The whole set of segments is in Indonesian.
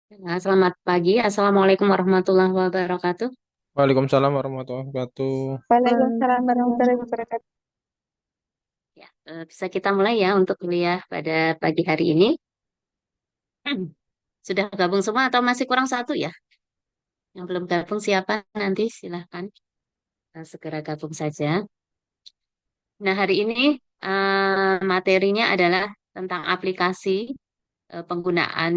Nah, selamat pagi. Assalamualaikum warahmatullahi wabarakatuh. Waalaikumsalam warahmatullahi wabarakatuh. Waalaikumsalam warahmatullahi wabarakatuh. Ya, bisa kita mulai ya untuk kuliah pada pagi hari ini. Sudah gabung semua atau masih kurang satu ya? Yang belum gabung siapa nanti silahkan segera gabung saja. Nah, hari ini materinya adalah tentang aplikasi penggunaan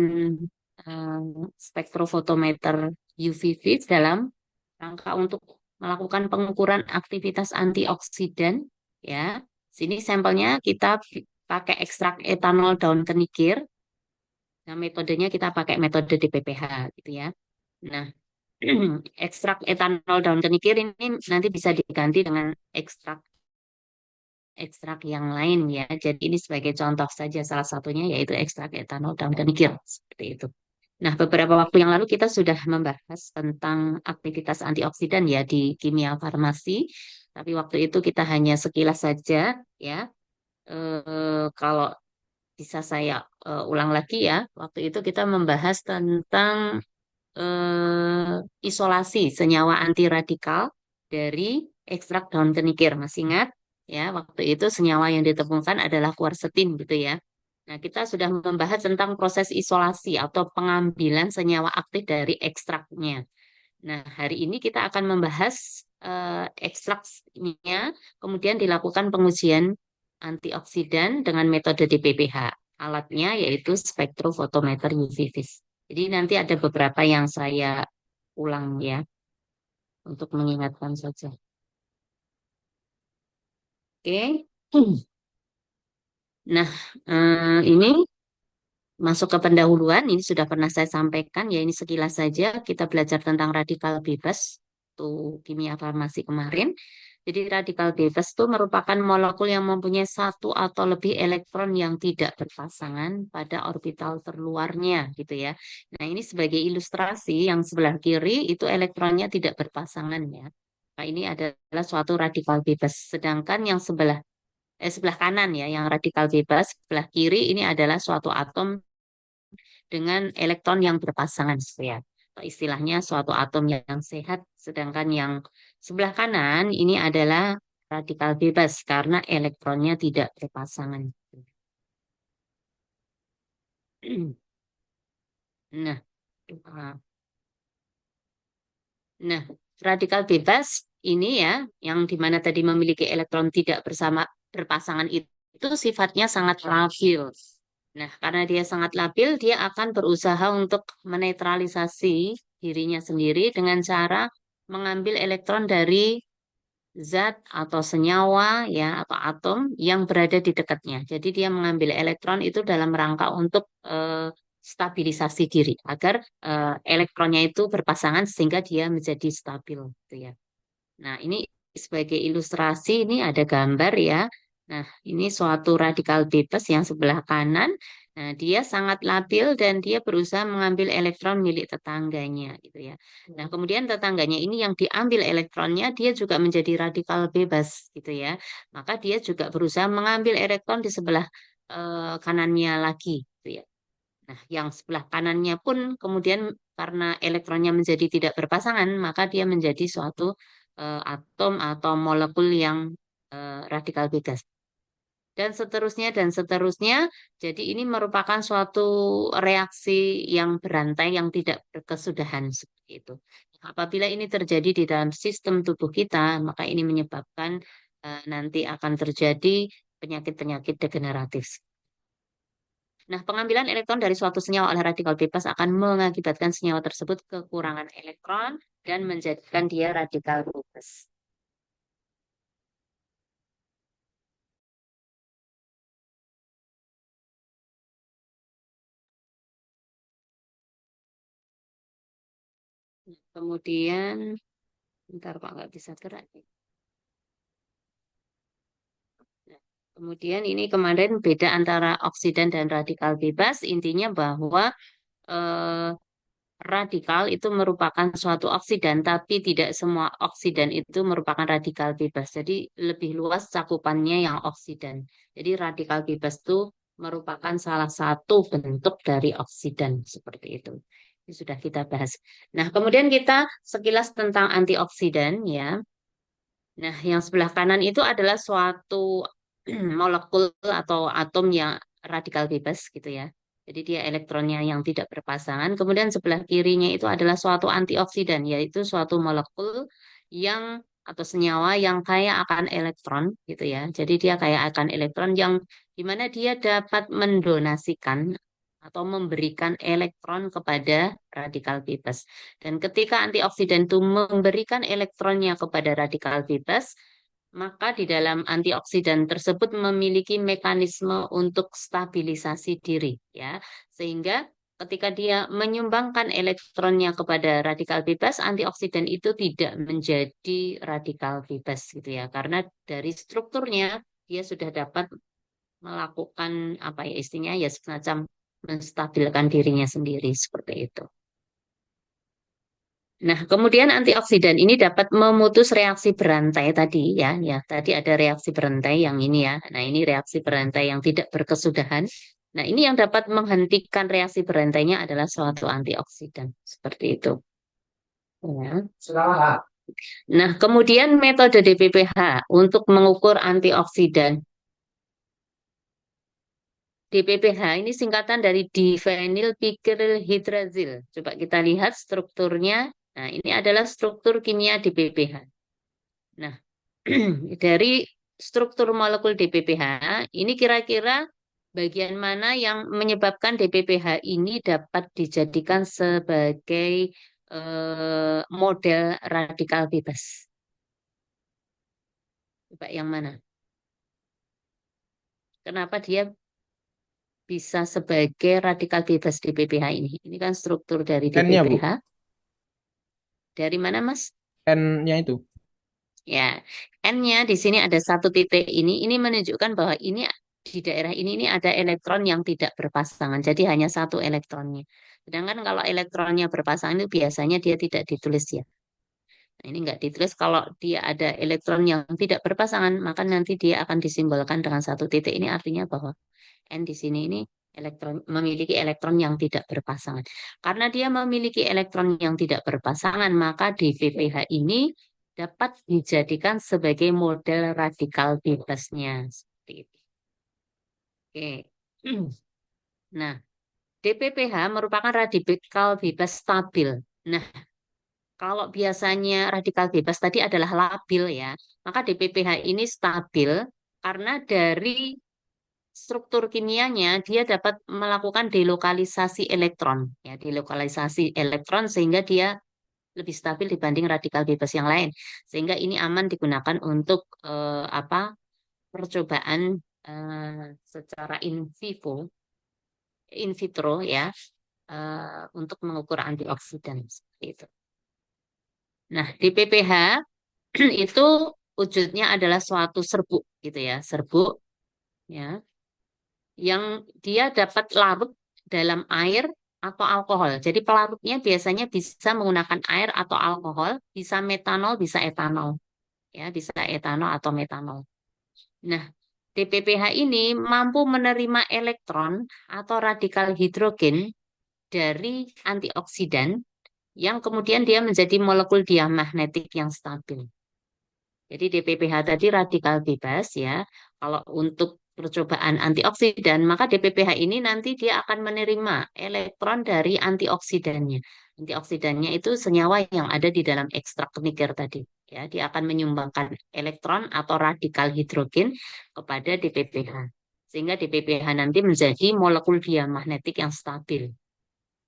eh, spektrofotometer UV-Vis dalam rangka untuk melakukan pengukuran aktivitas antioksidan ya. Sini sampelnya kita pakai ekstrak etanol daun kenikir. Nah, metodenya kita pakai metode DPPH gitu ya. Nah, ekstrak etanol daun kenikir ini nanti bisa diganti dengan ekstrak ekstrak yang lain ya. Jadi ini sebagai contoh saja salah satunya yaitu ekstrak etanol daun kenikir seperti itu. Nah, beberapa waktu yang lalu kita sudah membahas tentang aktivitas antioksidan ya di kimia farmasi, tapi waktu itu kita hanya sekilas saja ya. Kalau bisa saya ulang lagi ya, waktu itu kita membahas tentang isolasi senyawa antiradikal dari ekstrak daun kenikir. Masih ingat? Ya, waktu itu senyawa yang ditemukan adalah kuarsetin gitu ya. Nah, kita sudah membahas tentang proses isolasi atau pengambilan senyawa aktif dari ekstraknya. Nah, hari ini kita akan membahas ekstraknya, kemudian dilakukan pengujian antioksidan dengan metode DPPH. Alatnya yaitu spektrofotometer UV-Vis. Jadi nanti ada beberapa yang saya ulang ya, untuk mengingatkan saja. Oke. Nah, ini masuk ke pendahuluan, ini sudah pernah saya sampaikan, ya ini sekilas saja kita belajar tentang radikal bebas, tuh kimia farmasi kemarin. Jadi radikal bebas itu merupakan molekul yang mempunyai satu atau lebih elektron yang tidak berpasangan pada orbital terluarnya, gitu ya. Nah ini sebagai ilustrasi, yang sebelah kiri itu elektronnya tidak berpasangan ya. Nah ini adalah suatu radikal bebas, sedangkan yang sebelah kanan ya, yang radikal bebas, sebelah kiri ini adalah suatu atom dengan elektron yang berpasangan ya. Atau istilahnya suatu atom yang sehat, sedangkan yang sebelah kanan ini adalah radikal bebas karena elektronnya tidak berpasangan. Nah, nah, radikal bebas ini ya, yang dimana tadi memiliki elektron tidak bersama berpasangan itu sifatnya sangat labil. Nah, karena dia sangat labil, dia akan berusaha untuk menetralisasi dirinya sendiri dengan cara mengambil elektron dari zat atau senyawa ya atau atom yang berada di dekatnya. Jadi dia mengambil elektron itu dalam rangka untuk stabilisasi diri agar elektronnya itu berpasangan sehingga dia menjadi stabil gitu ya. Nah, ini sebagai ilustrasi ini ada gambar ya. Nah, ini suatu radikal bebas yang sebelah kanan. Nah, dia sangat labil dan dia berusaha mengambil elektron milik tetangganya gitu ya. Nah, kemudian tetangganya ini yang diambil elektronnya dia juga menjadi radikal bebas gitu ya. Maka dia juga berusaha mengambil elektron di sebelah kanannya lagi gitu ya. Nah, yang sebelah kanannya pun kemudian karena elektronnya menjadi tidak berpasangan, maka dia menjadi suatu atom atau molekul yang radikal bebas. Dan seterusnya dan seterusnya. Jadi ini merupakan suatu reaksi yang berantai yang tidak berkesudahan seperti itu. Apabila ini terjadi di dalam sistem tubuh kita, maka ini menyebabkan nanti akan terjadi penyakit-penyakit degeneratif. Nah, pengambilan elektron dari suatu senyawa oleh radikal bebas akan mengakibatkan senyawa tersebut kekurangan elektron dan menjadikan dia radikal bebas. Kemudian, bentar Pak, nggak bisa gerak. Nah, kemudian ini kemarin beda antara oksidan dan radikal bebas. Intinya bahwa eh, radikal itu merupakan suatu oksidan, tapi tidak semua oksidan itu merupakan radikal bebas. Jadi lebih luas cakupannya yang oksidan. Jadi radikal bebas itu merupakan salah satu bentuk dari oksidan seperti itu. Ini sudah kita bahas. Nah, kemudian kita sekilas tentang antioksidan ya. Nah, yang sebelah kanan itu adalah suatu molekul atau atom yang radikal bebas gitu ya. Jadi dia elektronnya yang tidak berpasangan. Kemudian sebelah kirinya itu adalah suatu antioksidan, yaitu suatu molekul yang atau senyawa yang kaya akan elektron gitu ya. Jadi dia kaya akan elektron yang dimana dia dapat mendonasikan atau memberikan elektron kepada radikal bebas. Dan ketika antioksidan itu memberikan elektronnya kepada radikal bebas, maka di dalam antioksidan tersebut memiliki mekanisme untuk stabilisasi diri, ya. Sehingga ketika dia menyumbangkan elektronnya kepada radikal bebas, antioksidan itu tidak menjadi radikal bebas, gitu ya. Karena dari strukturnya dia sudah dapat melakukan apa ya istilahnya ya semacam menstabilkan dirinya sendiri seperti itu. Nah, kemudian antioksidan ini dapat memutus reaksi berantai tadi ya, ya tadi ada reaksi berantai yang ini ya. Nah, ini reaksi berantai yang tidak berkesudahan. Nah, ini yang dapat menghentikan reaksi berantainya adalah suatu antioksidan seperti itu. Ya. Nah, kemudian metode DPPH untuk mengukur antioksidan. DPPH ini singkatan dari divinyl hydrazil. Coba kita lihat strukturnya. Nah, ini adalah struktur kimia DPPH. Nah, dari struktur molekul DPPH, ini kira-kira bagian mana yang menyebabkan DPPH ini dapat dijadikan sebagai model radikal bebas? Coba yang mana? Kenapa dia bisa sebagai radikal bebas DPPH ini? Ini kan struktur dari N-nya, Bu. DPPH. Dari mana, Mas? N-nya itu. Ya, N-nya di sini ada satu titik ini. Ini menunjukkan bahwa ini di daerah ini ada elektron yang tidak berpasangan. Jadi hanya satu elektronnya. Sedangkan kalau elektronnya berpasangan itu biasanya dia tidak ditulis ya. Nah, ini enggak ditulis kalau dia ada elektron yang tidak berpasangan, maka nanti dia akan disimbolkan dengan satu titik. Ini artinya bahwa N di sini ini memiliki elektron yang tidak berpasangan. Karena dia memiliki elektron yang tidak berpasangan, maka di VPH ini dapat dijadikan sebagai model radikal bebasnya. Seperti itu. Oke. Nah, DPPH merupakan radikal bebas stabil. Nah, kalau biasanya radikal bebas tadi adalah labil ya, maka DPPH ini stabil karena dari struktur kimianya dia dapat melakukan delokalisasi elektron ya delokalisasi elektron sehingga dia lebih stabil dibanding radikal bebas yang lain sehingga ini aman digunakan untuk percobaan secara in vitro ya untuk mengukur antioksidan seperti itu. Nah di PPH itu wujudnya adalah suatu serbuk gitu ya serbuk ya yang dia dapat larut dalam air atau alkohol. Jadi pelarutnya biasanya bisa menggunakan air atau alkohol, bisa metanol, bisa etanol. Ya, bisa etanol atau metanol. Nah, DPPH ini mampu menerima elektron atau radikal hidrogen dari antioksidan yang kemudian dia menjadi molekul diamagnetik yang stabil. Jadi DPPH tadi radikal bebas ya. Kalau untuk percobaan antioksidan, maka DPPH ini nanti dia akan menerima elektron dari antioksidannya. Antioksidannya itu senyawa yang ada di dalam ekstrak niger tadi. Ya, dia akan menyumbangkan elektron atau radikal hidrogen kepada DPPH. Sehingga DPPH nanti menjadi molekul diamagnetik yang stabil.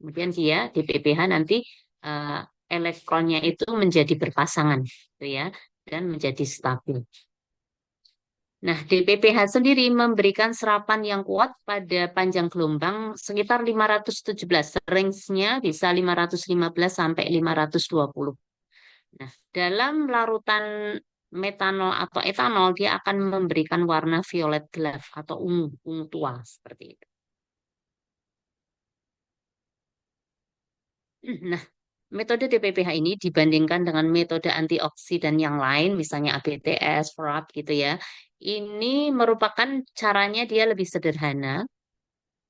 Kemudian dia DPPH nanti eh, elektronnya itu menjadi berpasangan, gitu ya dan menjadi stabil. Nah, DPPH sendiri memberikan serapan yang kuat pada panjang gelombang sekitar 517. Range-nya bisa 515 sampai 520. Nah, dalam larutan metanol atau etanol, dia akan memberikan warna violet gelap atau ungu, ungu tua seperti itu. Nah, metode DPPH ini dibandingkan dengan metode antioksidan yang lain, misalnya ABTS, FRAP gitu ya. Ini merupakan caranya dia lebih sederhana,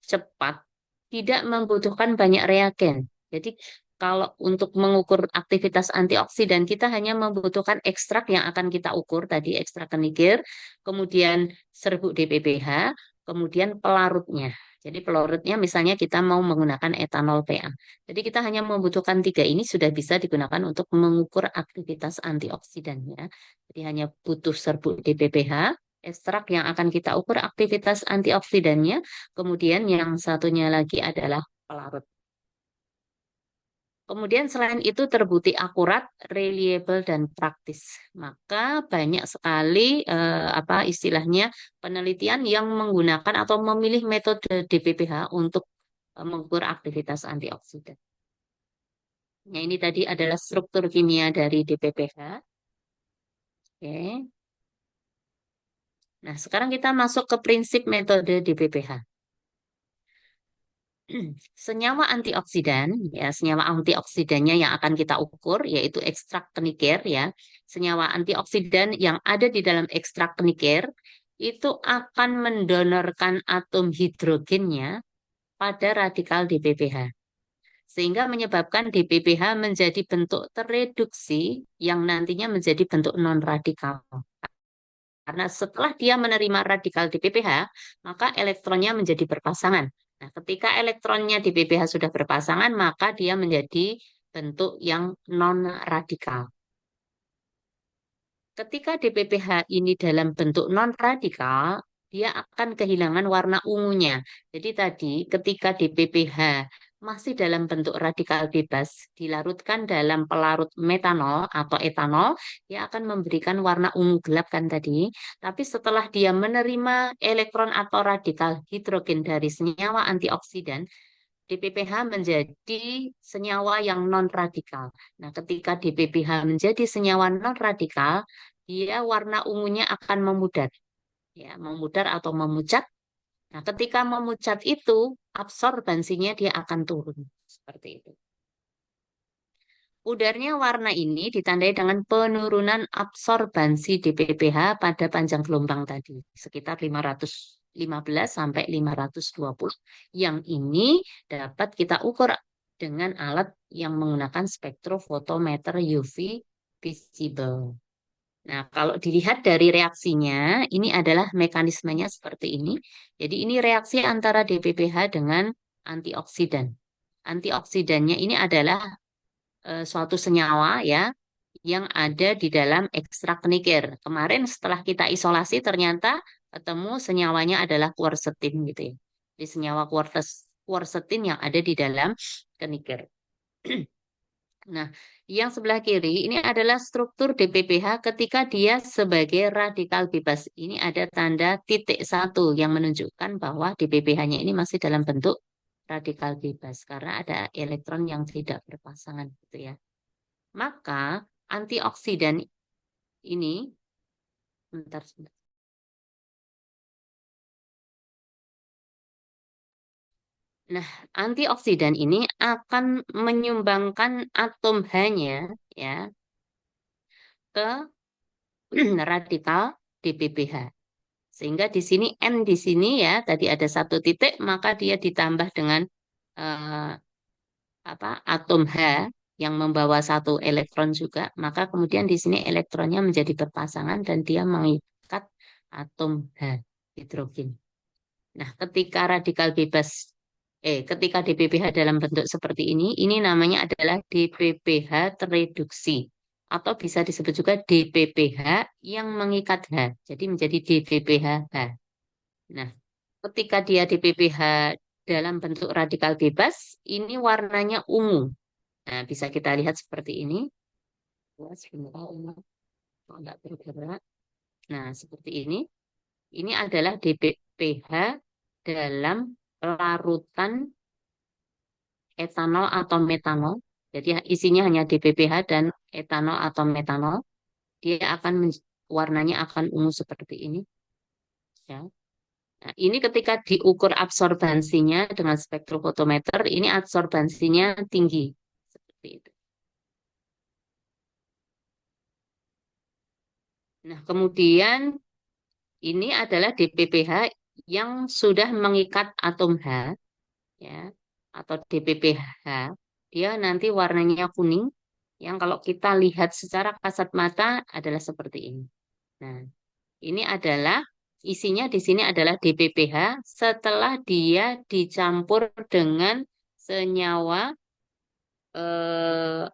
cepat, tidak membutuhkan banyak reagen. Jadi kalau untuk mengukur aktivitas antioksidan, kita hanya membutuhkan ekstrak yang akan kita ukur tadi, ekstrak kenikir, kemudian serbuk DPPH, kemudian pelarutnya. Jadi pelarutnya misalnya kita mau menggunakan etanol PA. Jadi kita hanya membutuhkan tiga ini sudah bisa digunakan untuk mengukur aktivitas antioksidannya. Jadi hanya butuh serbuk DPPH, ekstrak yang akan kita ukur aktivitas antioksidannya, kemudian yang satunya lagi adalah pelarut. Kemudian selain itu terbukti akurat, reliable dan praktis. Maka banyak sekali apa istilahnya penelitian yang menggunakan atau memilih metode DPPH untuk mengukur aktivitas antioksidan. Nah, ini tadi adalah struktur kimia dari DPPH. Oke. Nah, sekarang kita masuk ke prinsip metode DPPH. Senyawa antioksidan, ya senyawa antioksidannya yang akan kita ukur yaitu ekstrak kenikir ya. Senyawa antioksidan yang ada di dalam ekstrak kenikir itu akan mendonorkan atom hidrogennya pada radikal DPPH. Sehingga menyebabkan DPPH menjadi bentuk tereduksi yang nantinya menjadi bentuk non-radikal. Karena setelah dia menerima radikal di PPH, maka elektronnya menjadi berpasangan. Nah, ketika elektronnya di PPH sudah berpasangan, maka dia menjadi bentuk yang non-radikal. Ketika DPPH ini dalam bentuk non-radikal, dia akan kehilangan warna ungunya. Jadi tadi ketika DPPH masih dalam bentuk radikal bebas, dilarutkan dalam pelarut metanol atau etanol, dia akan memberikan warna ungu gelap kan tadi. Tapi setelah dia menerima elektron atau radikal hidrogen dari senyawa antioksidan, DPPH menjadi senyawa yang non-radikal. Nah, ketika DPPH menjadi senyawa non-radikal, dia warna ungunya akan memudar, ya, memudar atau memucat. Nah, ketika memucat itu, absorbansinya dia akan turun. Seperti itu. Pudarnya warna ini ditandai dengan penurunan absorbansi DPPH pada panjang gelombang tadi, sekitar 515 sampai 520. Yang ini dapat kita ukur dengan alat yang menggunakan spektrofotometer UV visible. Nah, kalau dilihat dari reaksinya, ini adalah mekanismenya seperti ini. Jadi ini reaksi antara DPPH dengan antioksidan. Antioksidannya ini adalah suatu senyawa ya yang ada di dalam ekstrak kenikir. Kemarin setelah kita isolasi ternyata ketemu senyawanya adalah quercetin gitu ya. Di senyawa quercetin yang ada di dalam kenikir. Nah, yang sebelah kiri ini adalah struktur DPPH ketika dia sebagai radikal bebas. Ini ada tanda titik satu yang menunjukkan bahwa DPPH-nya ini masih dalam bentuk radikal bebas karena ada elektron yang tidak berpasangan gitu ya. Maka antioksidan ini, bentar, sebentar. Nah, antioksidan ini akan menyumbangkan atom H-nya ya ke radikal DPPH. Sehingga di sini N di sini ya, tadi ada satu titik, maka dia ditambah dengan eh, atom H yang membawa satu elektron juga, maka kemudian di sini elektronnya menjadi berpasangan dan dia mengikat atom H hidrogen. Nah, ketika DPPH dalam bentuk seperti ini namanya adalah DPPH tereduksi atau bisa disebut juga DPPH yang mengikat H. Jadi menjadi DPPH. Nah, ketika dia DPPH dalam bentuk radikal bebas, ini warnanya ungu. Nah, bisa kita lihat seperti ini. Sebentar, ini kok nggak bergerak. Nah, seperti ini. Ini adalah DPPH dalam larutan etanol atau metanol. Jadi isinya hanya DPPH dan etanol atau metanol. Dia akan warnanya akan ungu seperti ini. Ya. Nah, ini ketika diukur absorbansinya dengan spektrofotometer, ini absorbansinya tinggi. Seperti itu. Nah, kemudian ini adalah DPPH yang sudah mengikat atom H, ya, atau DPPH. dia nanti warnanya kuning, yang kalau kita lihat secara kasat mata adalah seperti ini. Nah, ini adalah isinya di sini adalah DPPH setelah dia dicampur dengan senyawa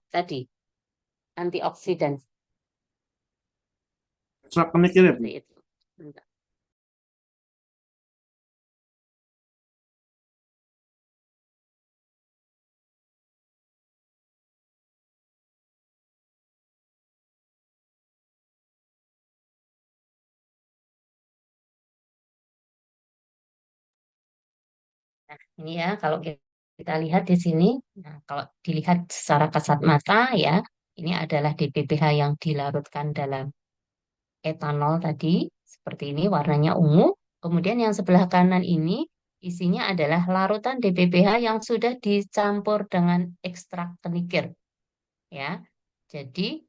tadi antioksidan Ekstrak kenikir ya, Bu? seperti itu. Bentar. Nah, ini ya kalau kita lihat di sini, nah kalau dilihat secara kasat mata ya, ini adalah DPPH yang dilarutkan dalam etanol tadi, seperti ini warnanya ungu. Kemudian yang sebelah kanan ini isinya adalah larutan DPPH yang sudah dicampur dengan ekstrak kenikir ya. Jadi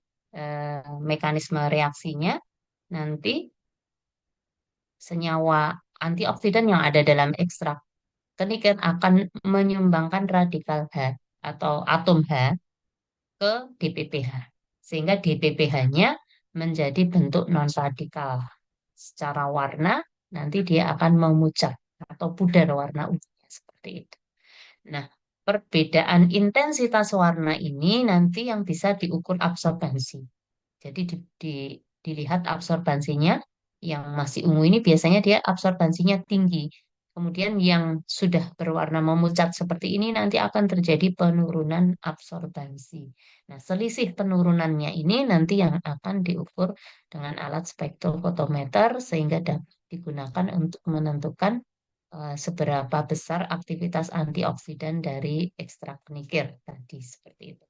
mekanisme reaksinya nanti senyawa antioksidan yang ada dalam ekstrak kenikir akan menyumbangkan radikal H atau atom H ke DPPH. Sehingga DPPH-nya menjadi bentuk non-radikal. Secara warna, nanti dia akan memucat atau pudar warna ungunya seperti itu. Nah, perbedaan intensitas warna ini nanti yang bisa diukur absorbansi. Jadi dilihat absorbansinya, yang masih ungu ini biasanya dia absorbansinya tinggi. Kemudian yang sudah berwarna memucat seperti ini nanti akan terjadi penurunan absorbansi. Nah, selisih penurunannya ini nanti yang akan diukur dengan alat spektrofotometer sehingga dapat digunakan untuk menentukan seberapa besar aktivitas antioksidan dari ekstrak nikir tadi seperti itu.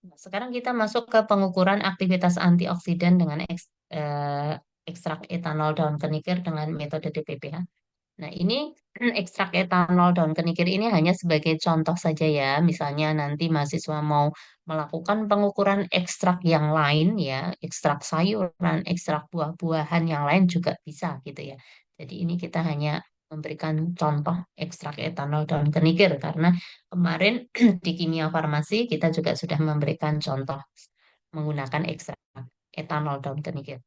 Nah, sekarang kita masuk ke pengukuran aktivitas antioksidan dengan ekstrak etanol daun kenikir dengan metode DPPH. Nah, ini ekstrak etanol daun kenikir ini hanya sebagai contoh saja ya. Misalnya nanti mahasiswa mau melakukan pengukuran ekstrak yang lain ya, ekstrak sayuran, ekstrak buah-buahan yang lain juga bisa gitu ya. Jadi ini kita hanya memberikan contoh ekstrak etanol daun kenikir karena kemarin di kimia farmasi kita juga sudah memberikan contoh menggunakan ekstrak etanol daun kenikir.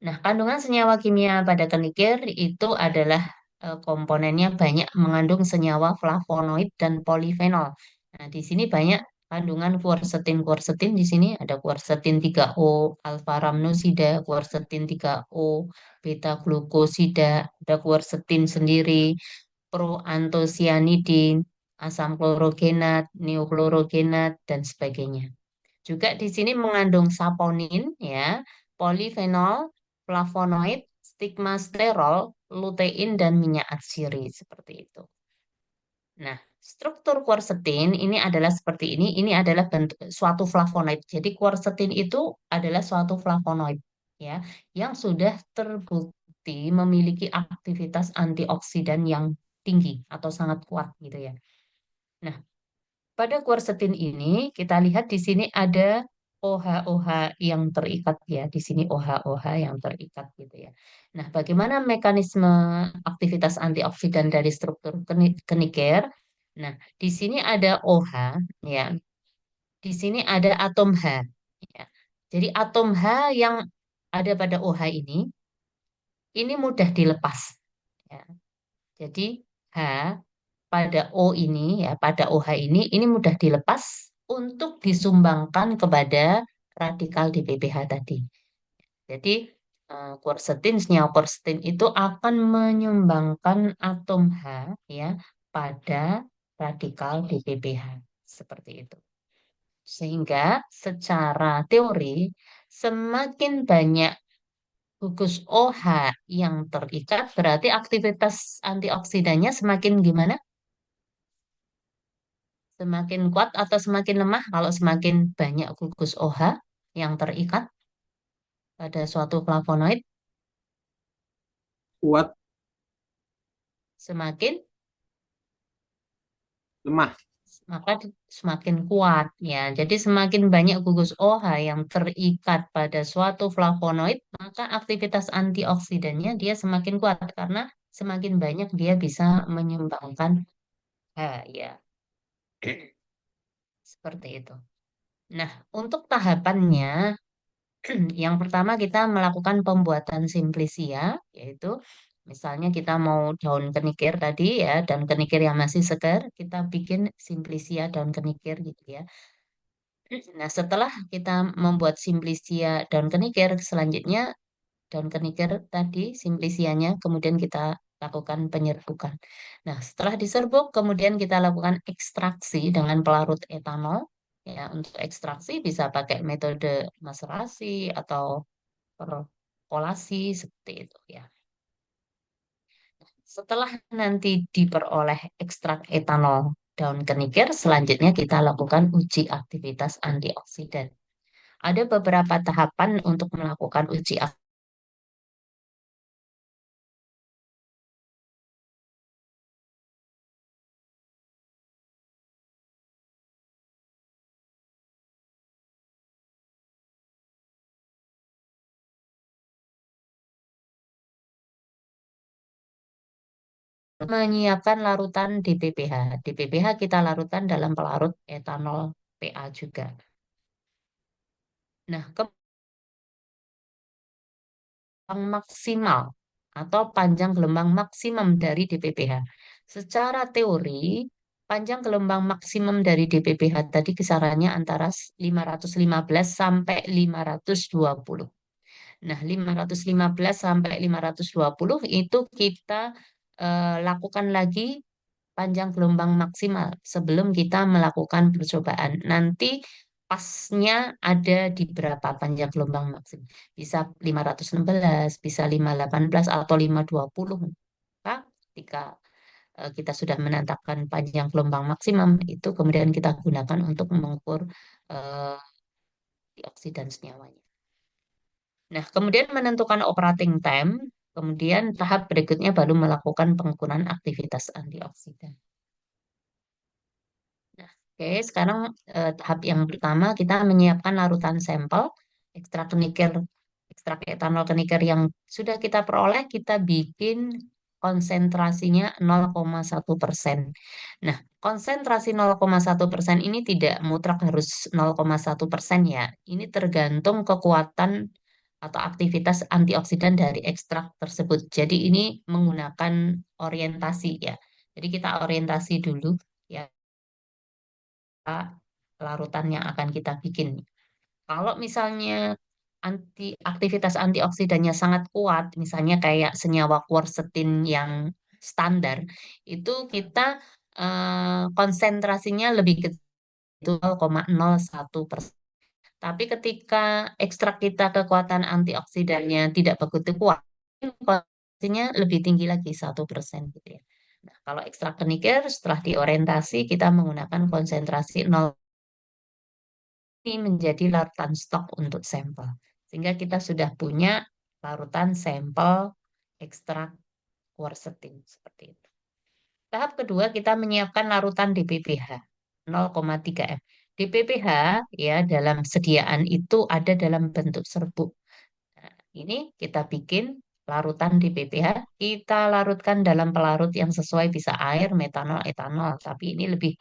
Nah, kandungan senyawa kimia pada kenikir itu adalah komponennya banyak mengandung senyawa flavonoid dan polifenol. Nah, di sini banyak kandungan quercetin. Quercetin di sini ada quercetin 3O, alfa rhamnosida, quercetin 3O, beta glukosida, ada quercetin sendiri, proantosianidin, asam klorogenat, neoklorogenat, dan sebagainya. Juga di sini mengandung saponin, ya, polifenol, flavonoid, stigmasterol, lutein, dan minyak atsiri seperti itu. Nah, struktur quercetin ini adalah seperti ini. Ini adalah bentuk suatu flavonoid. Jadi quercetin itu adalah suatu flavonoid, ya, yang sudah terbukti memiliki aktivitas antioksidan yang tinggi atau sangat kuat gitu ya. Nah, pada quercetin ini kita lihat di sini ada OH-OH yang terikat ya. Di sini OH-OH yang terikat gitu ya. Nah, bagaimana mekanisme aktivitas antioksidan dari struktur kenikir? Nah, di sini ada OH ya. Di sini ada atom H ya. Jadi atom H yang ada pada OH ini mudah dilepas ya. Jadi H pada O ini ya pada OH ini mudah dilepas untuk disumbangkan kepada radikal di PPH tadi. Jadi quercetin, senyawa quercetin itu akan menyumbangkan atom H ya pada radikal di PPH seperti itu. Sehingga secara teori semakin banyak gugus OH yang terikat berarti aktivitas antioksidannya semakin gimana? Semakin kuat atau semakin lemah kalau semakin banyak gugus OH yang terikat pada suatu flavonoid, Kuat, semakin lemah. maka semakin kuat ya. Jadi semakin banyak gugus OH yang terikat pada suatu flavonoid, maka aktivitas antioksidannya dia semakin kuat karena semakin banyak dia bisa menyumbangkan ya seperti itu. Nah, untuk tahapannya, yang pertama kita melakukan pembuatan simplisia, yaitu misalnya kita mau daun kenikir tadi ya, dan kenikir yang masih segar, kita bikin simplisia daun kenikir gitu ya. Nah, setelah kita membuat simplisia daun kenikir, selanjutnya daun kenikir tadi, simplisianya, kemudian kita lakukan penyerbukan. Nah, setelah diserbuk, kemudian kita lakukan ekstraksi dengan pelarut etanol. Ya, untuk ekstraksi bisa pakai metode maserasi atau perkolasi seperti itu ya. Setelah nanti diperoleh ekstrak etanol daun kenikir, selanjutnya kita lakukan uji aktivitas antioksidan. Ada beberapa tahapan untuk melakukan uji menyiapkan larutan DPPH. DPPH kita larutkan dalam pelarut etanol PA juga. Nah, gelombang maksimal atau panjang gelombang maksimum dari DPPH. Secara teori, panjang gelombang maksimum dari DPPH tadi kisarannya antara 515 sampai 520. Nah, 515 sampai 520 itu kita lakukan lagi panjang gelombang maksimal sebelum kita melakukan percobaan. Nanti pasnya ada di berapa panjang gelombang maksimal. Bisa 516, bisa 518 atau 520. Maka ketika kita sudah menetapkan panjang gelombang maksimum, itu kemudian kita gunakan untuk mengukur eh, antioksidan senyawanya. Nah, kemudian menentukan operating time, kemudian tahap berikutnya baru melakukan pengukuran aktivitas antioksidan. Nah, oke, sekarang tahap yang pertama kita menyiapkan larutan sampel ekstrak kenikir, ekstrak etanol kenikir yang sudah kita peroleh, kita bikin konsentrasinya 0,1%. Nah, konsentrasi 0,1% ini tidak mutlak harus 0,1% ya. Ini tergantung kekuatan atau aktivitas antioksidan dari ekstrak tersebut. Jadi ini menggunakan orientasi ya. Jadi kita orientasi dulu ya larutan yang akan kita bikin. Kalau misalnya aktivitas antioksidannya sangat kuat, misalnya kayak senyawa quercetin yang standar, itu kita konsentrasinya lebih kecil 0,01%. Tapi ketika ekstrak kita kekuatan antioksidannya tidak begitu kuat, konsentrasinya lebih tinggi lagi 1% gitu ya. Nah, kalau ekstrak kenikir setelah diorientasi kita menggunakan konsentrasi 0 ini menjadi larutan stok untuk sampel. Sehingga kita sudah punya larutan sampel ekstrak quercetin seperti itu. Tahap kedua kita menyiapkan larutan DPPH 0,3 m. DPPH ya dalam sediaan itu ada dalam bentuk serbuk. Nah, ini kita bikin larutan DPPH, kita larutkan dalam pelarut yang sesuai bisa air, metanol, etanol, tapi ini lebih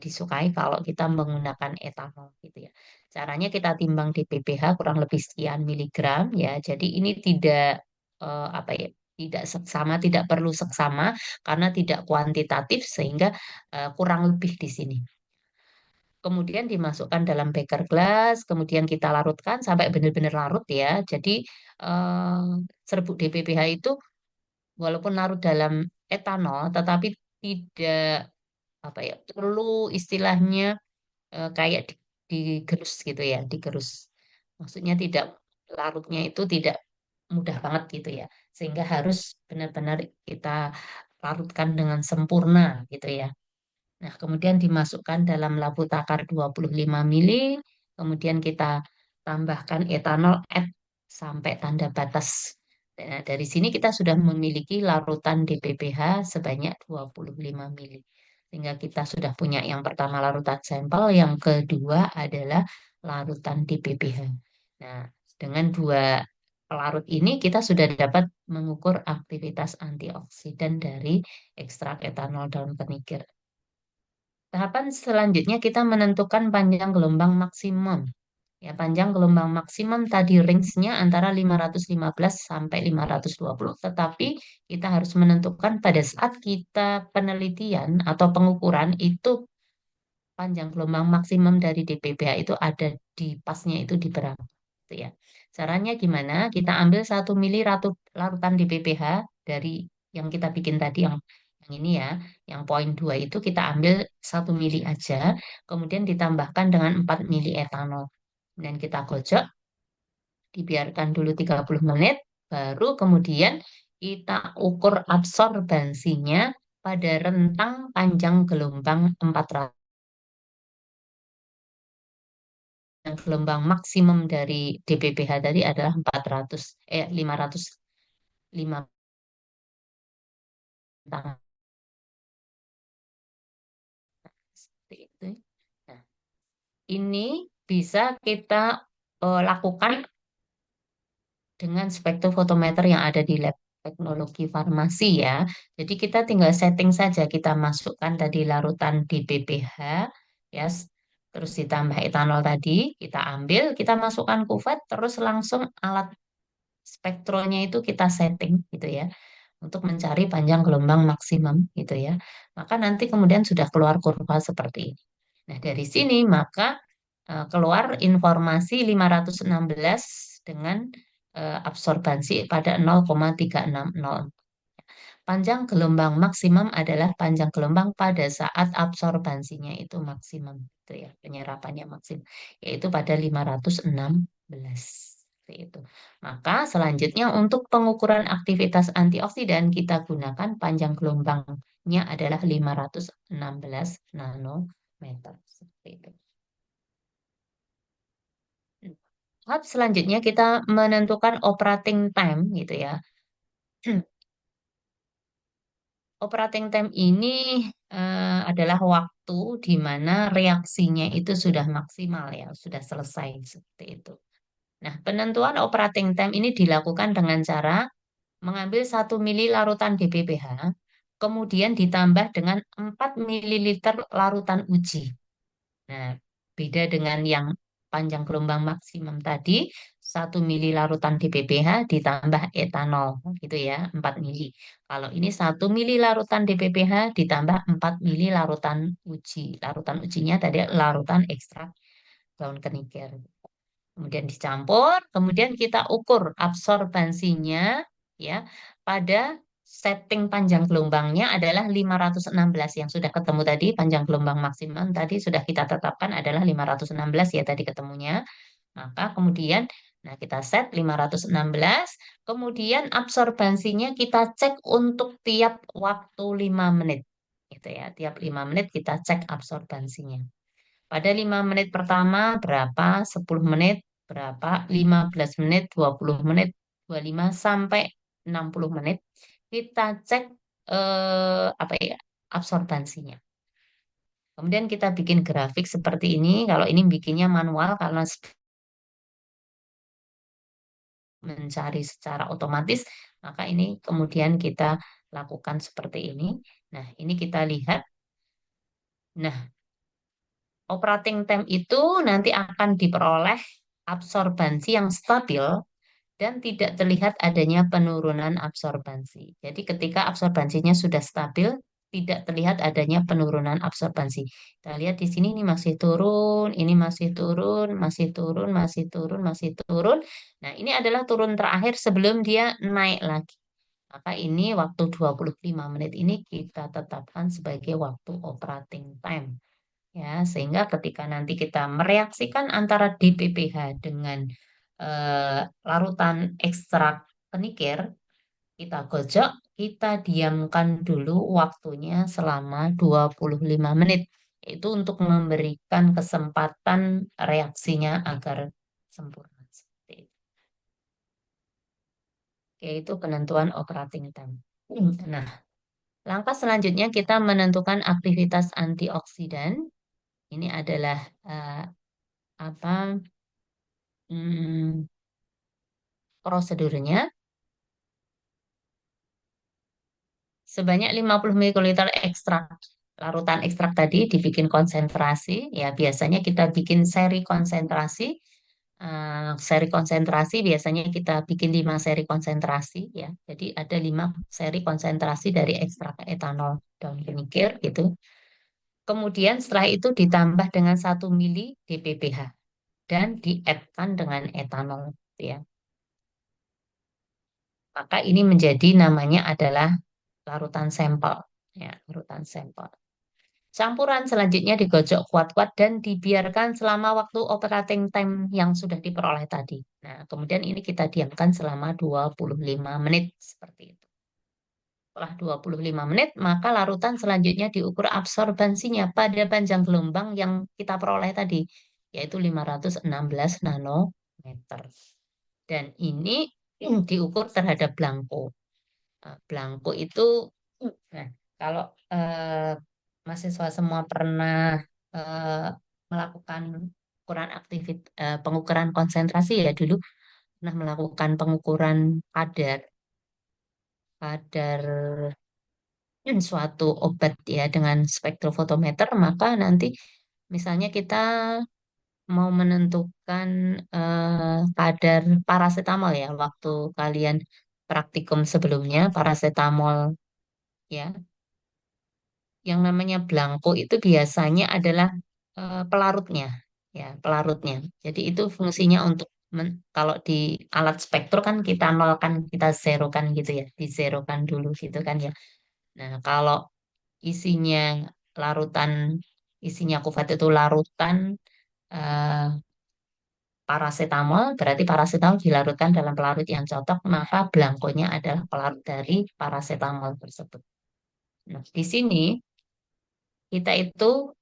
disukai kalau kita menggunakan etanol gitu ya. Caranya kita timbang di ppH kurang lebih sekian miligram ya. Jadi ini tidak apa ya, tidak seksama, tidak perlu seksama karena tidak kuantitatif sehingga kurang lebih di sini. Kemudian dimasukkan dalam beker gelas, kemudian kita larutkan sampai benar-benar larut ya. Jadi eh, serbuk DPPH itu walaupun larut dalam etanol, tetapi tidak apa ya perlu istilahnya kayak digerus gitu ya, digerus. Maksudnya tidak larutnya itu tidak mudah banget gitu ya, sehingga harus benar-benar kita larutkan dengan sempurna gitu ya. Nah, kemudian dimasukkan dalam labu takar 25 mili, kemudian kita tambahkan etanol add sampai tanda batas. Nah, dari sini kita sudah memiliki larutan DPPH sebanyak 25 mili. Sehingga kita sudah punya yang pertama larutan sampel, yang kedua adalah larutan DPPH. Nah, dengan dua pelarut ini kita sudah dapat mengukur aktivitas antioksidan dari ekstrak etanol daun kenikir. Tahapan selanjutnya kita menentukan panjang gelombang maksimum. Ya, panjang gelombang maksimum tadi range-nya antara 515 sampai 520. Tetapi kita harus menentukan pada saat kita penelitian atau pengukuran itu panjang gelombang maksimum dari DPPH itu ada di pasnya itu di berapa. Gitu ya. Caranya gimana? Kita ambil 1 mili larutan DPPH dari yang kita bikin tadi yang ini ya, yang poin 2 itu kita ambil 1 mili aja, kemudian ditambahkan dengan 4 mili etanol. Dan kita gocok, dibiarkan dulu 30 menit, baru kemudian kita ukur absorbansinya pada rentang panjang gelombang 400. Yang gelombang maksimum dari DPPH tadi adalah 505 tang- seperti itu. Nah, ini bisa kita lakukan dengan spektrofotometer yang ada di lab teknologi farmasi ya. Jadi kita tinggal setting saja, kita masukkan tadi larutan DPPH ya, terus ditambah etanol tadi, kita ambil, kita masukkan kuvat, terus langsung alat spektronya itu kita setting gitu ya, untuk mencari panjang gelombang maksimum gitu ya. Maka nanti kemudian sudah keluar kurva seperti ini. Nah, dari sini maka keluar informasi 516 dengan absorbansi pada 0,360. Panjang gelombang maksimum adalah panjang gelombang pada saat absorbansinya itu maksimum, gitu ya, penyerapannya maksimum, yaitu pada 516. Seperti itu. Maka selanjutnya untuk pengukuran aktivitas antioksidan kita gunakan panjang gelombangnya adalah 516 nanometer. Seperti itu. Tahap selanjutnya kita menentukan operating time gitu ya. Operating time ini adalah waktu di mana reaksinya itu sudah maksimal ya, sudah selesai seperti itu. Nah, penentuan operating time ini dilakukan dengan cara mengambil 1 mili larutan DPPH, kemudian ditambah dengan 4 mililiter larutan uji. Nah, beda dengan yang panjang gelombang maksimum tadi, 1 mili larutan DPPH ditambah etanol, gitu ya, 4 mili. Kalau ini 1 mili larutan DPPH ditambah 4 mili larutan uji. Larutan ujinya tadi larutan ekstrak daun kenikir. Kemudian dicampur, kemudian kita ukur absorbansinya ya pada setting panjang gelombangnya adalah 516 yang sudah ketemu tadi, panjang gelombang maksimum tadi sudah kita tetapkan adalah 516 ya tadi ketemunya. Maka kemudian nah kita set 516, kemudian absorbansinya kita cek untuk tiap waktu 5 menit. Gitu ya, tiap 5 menit kita cek absorbansinya. Pada 5 menit pertama berapa, 10 menit berapa, 15 menit, 20 menit, 25 sampai 60 menit. Kita cek apa ya, absorbansinya. Kemudian kita bikin grafik seperti ini. Kalau ini bikinnya manual karena mencari secara otomatis, maka ini kemudian kita lakukan seperti ini. Nah, ini kita lihat. Nah, operating time itu nanti akan diperoleh absorbansi yang stabil dan tidak terlihat adanya penurunan absorbansi. Jadi ketika absorbansinya sudah stabil, tidak terlihat adanya penurunan absorbansi. Kita lihat di sini ini masih turun, ini masih turun, masih turun, masih turun, masih turun. Nah, ini adalah turun terakhir sebelum dia naik lagi. Maka ini waktu 25 menit ini kita tetapkan sebagai waktu operating time. Ya, sehingga ketika nanti kita mereaksikan antara DPPH dengan larutan ekstrak kenikir, kita gojok, kita diamkan dulu waktunya selama 25 menit. Itu untuk memberikan kesempatan reaksinya agar sempurna. Seperti itu. Yaitu penentuan operating time. Nah, langkah selanjutnya kita menentukan aktivitas antioksidan. Ini adalah apa? Hmm, prosedurnya, sebanyak 50 ml ekstrak. Larutan ekstrak tadi dibikin konsentrasi, ya biasanya kita bikin seri konsentrasi. Seri konsentrasi biasanya kita bikin 5 seri konsentrasi ya. Jadi ada 5 seri konsentrasi dari ekstrak etanol daun kenikir gitu. Kemudian setelah itu ditambah dengan 1 mili dppH dan di-add-kan dengan etanol ya. Maka ini menjadi namanya adalah larutan sampel ya, larutan sampel. Campuran selanjutnya digocok kuat-kuat dan dibiarkan selama waktu operating time yang sudah diperoleh tadi. Nah, kemudian ini kita diamkan selama 25 menit seperti itu. Setelah 25 menit, maka larutan selanjutnya diukur absorbansinya pada panjang gelombang yang kita peroleh tadi, yaitu 516 nanometer. Dan ini diukur terhadap belangko. Belangko itu, nah, kalau mahasiswa semua pernah eh, melakukan pengukuran konsentrasi ya dulu pernah melakukan pengukuran kadar kadar suatu obat ya dengan spektrofotometer, maka nanti misalnya kita mau menentukan kadar paracetamol ya waktu kalian praktikum sebelumnya paracetamol ya. Yang namanya blanko itu biasanya adalah pelarutnya, ya pelarutnya. Jadi itu fungsinya untuk kalau di alat spektro kan kita nolkan, kita zerokan gitu ya, dizerokan dulu gitu kan ya. Nah kalau isinya larutan, isinya kufat itu larutan eh, paracetamol, berarti paracetamol dilarutkan dalam pelarut yang cocok, maka blankonya adalah pelarut dari paracetamol tersebut. Nah, di sini kita itu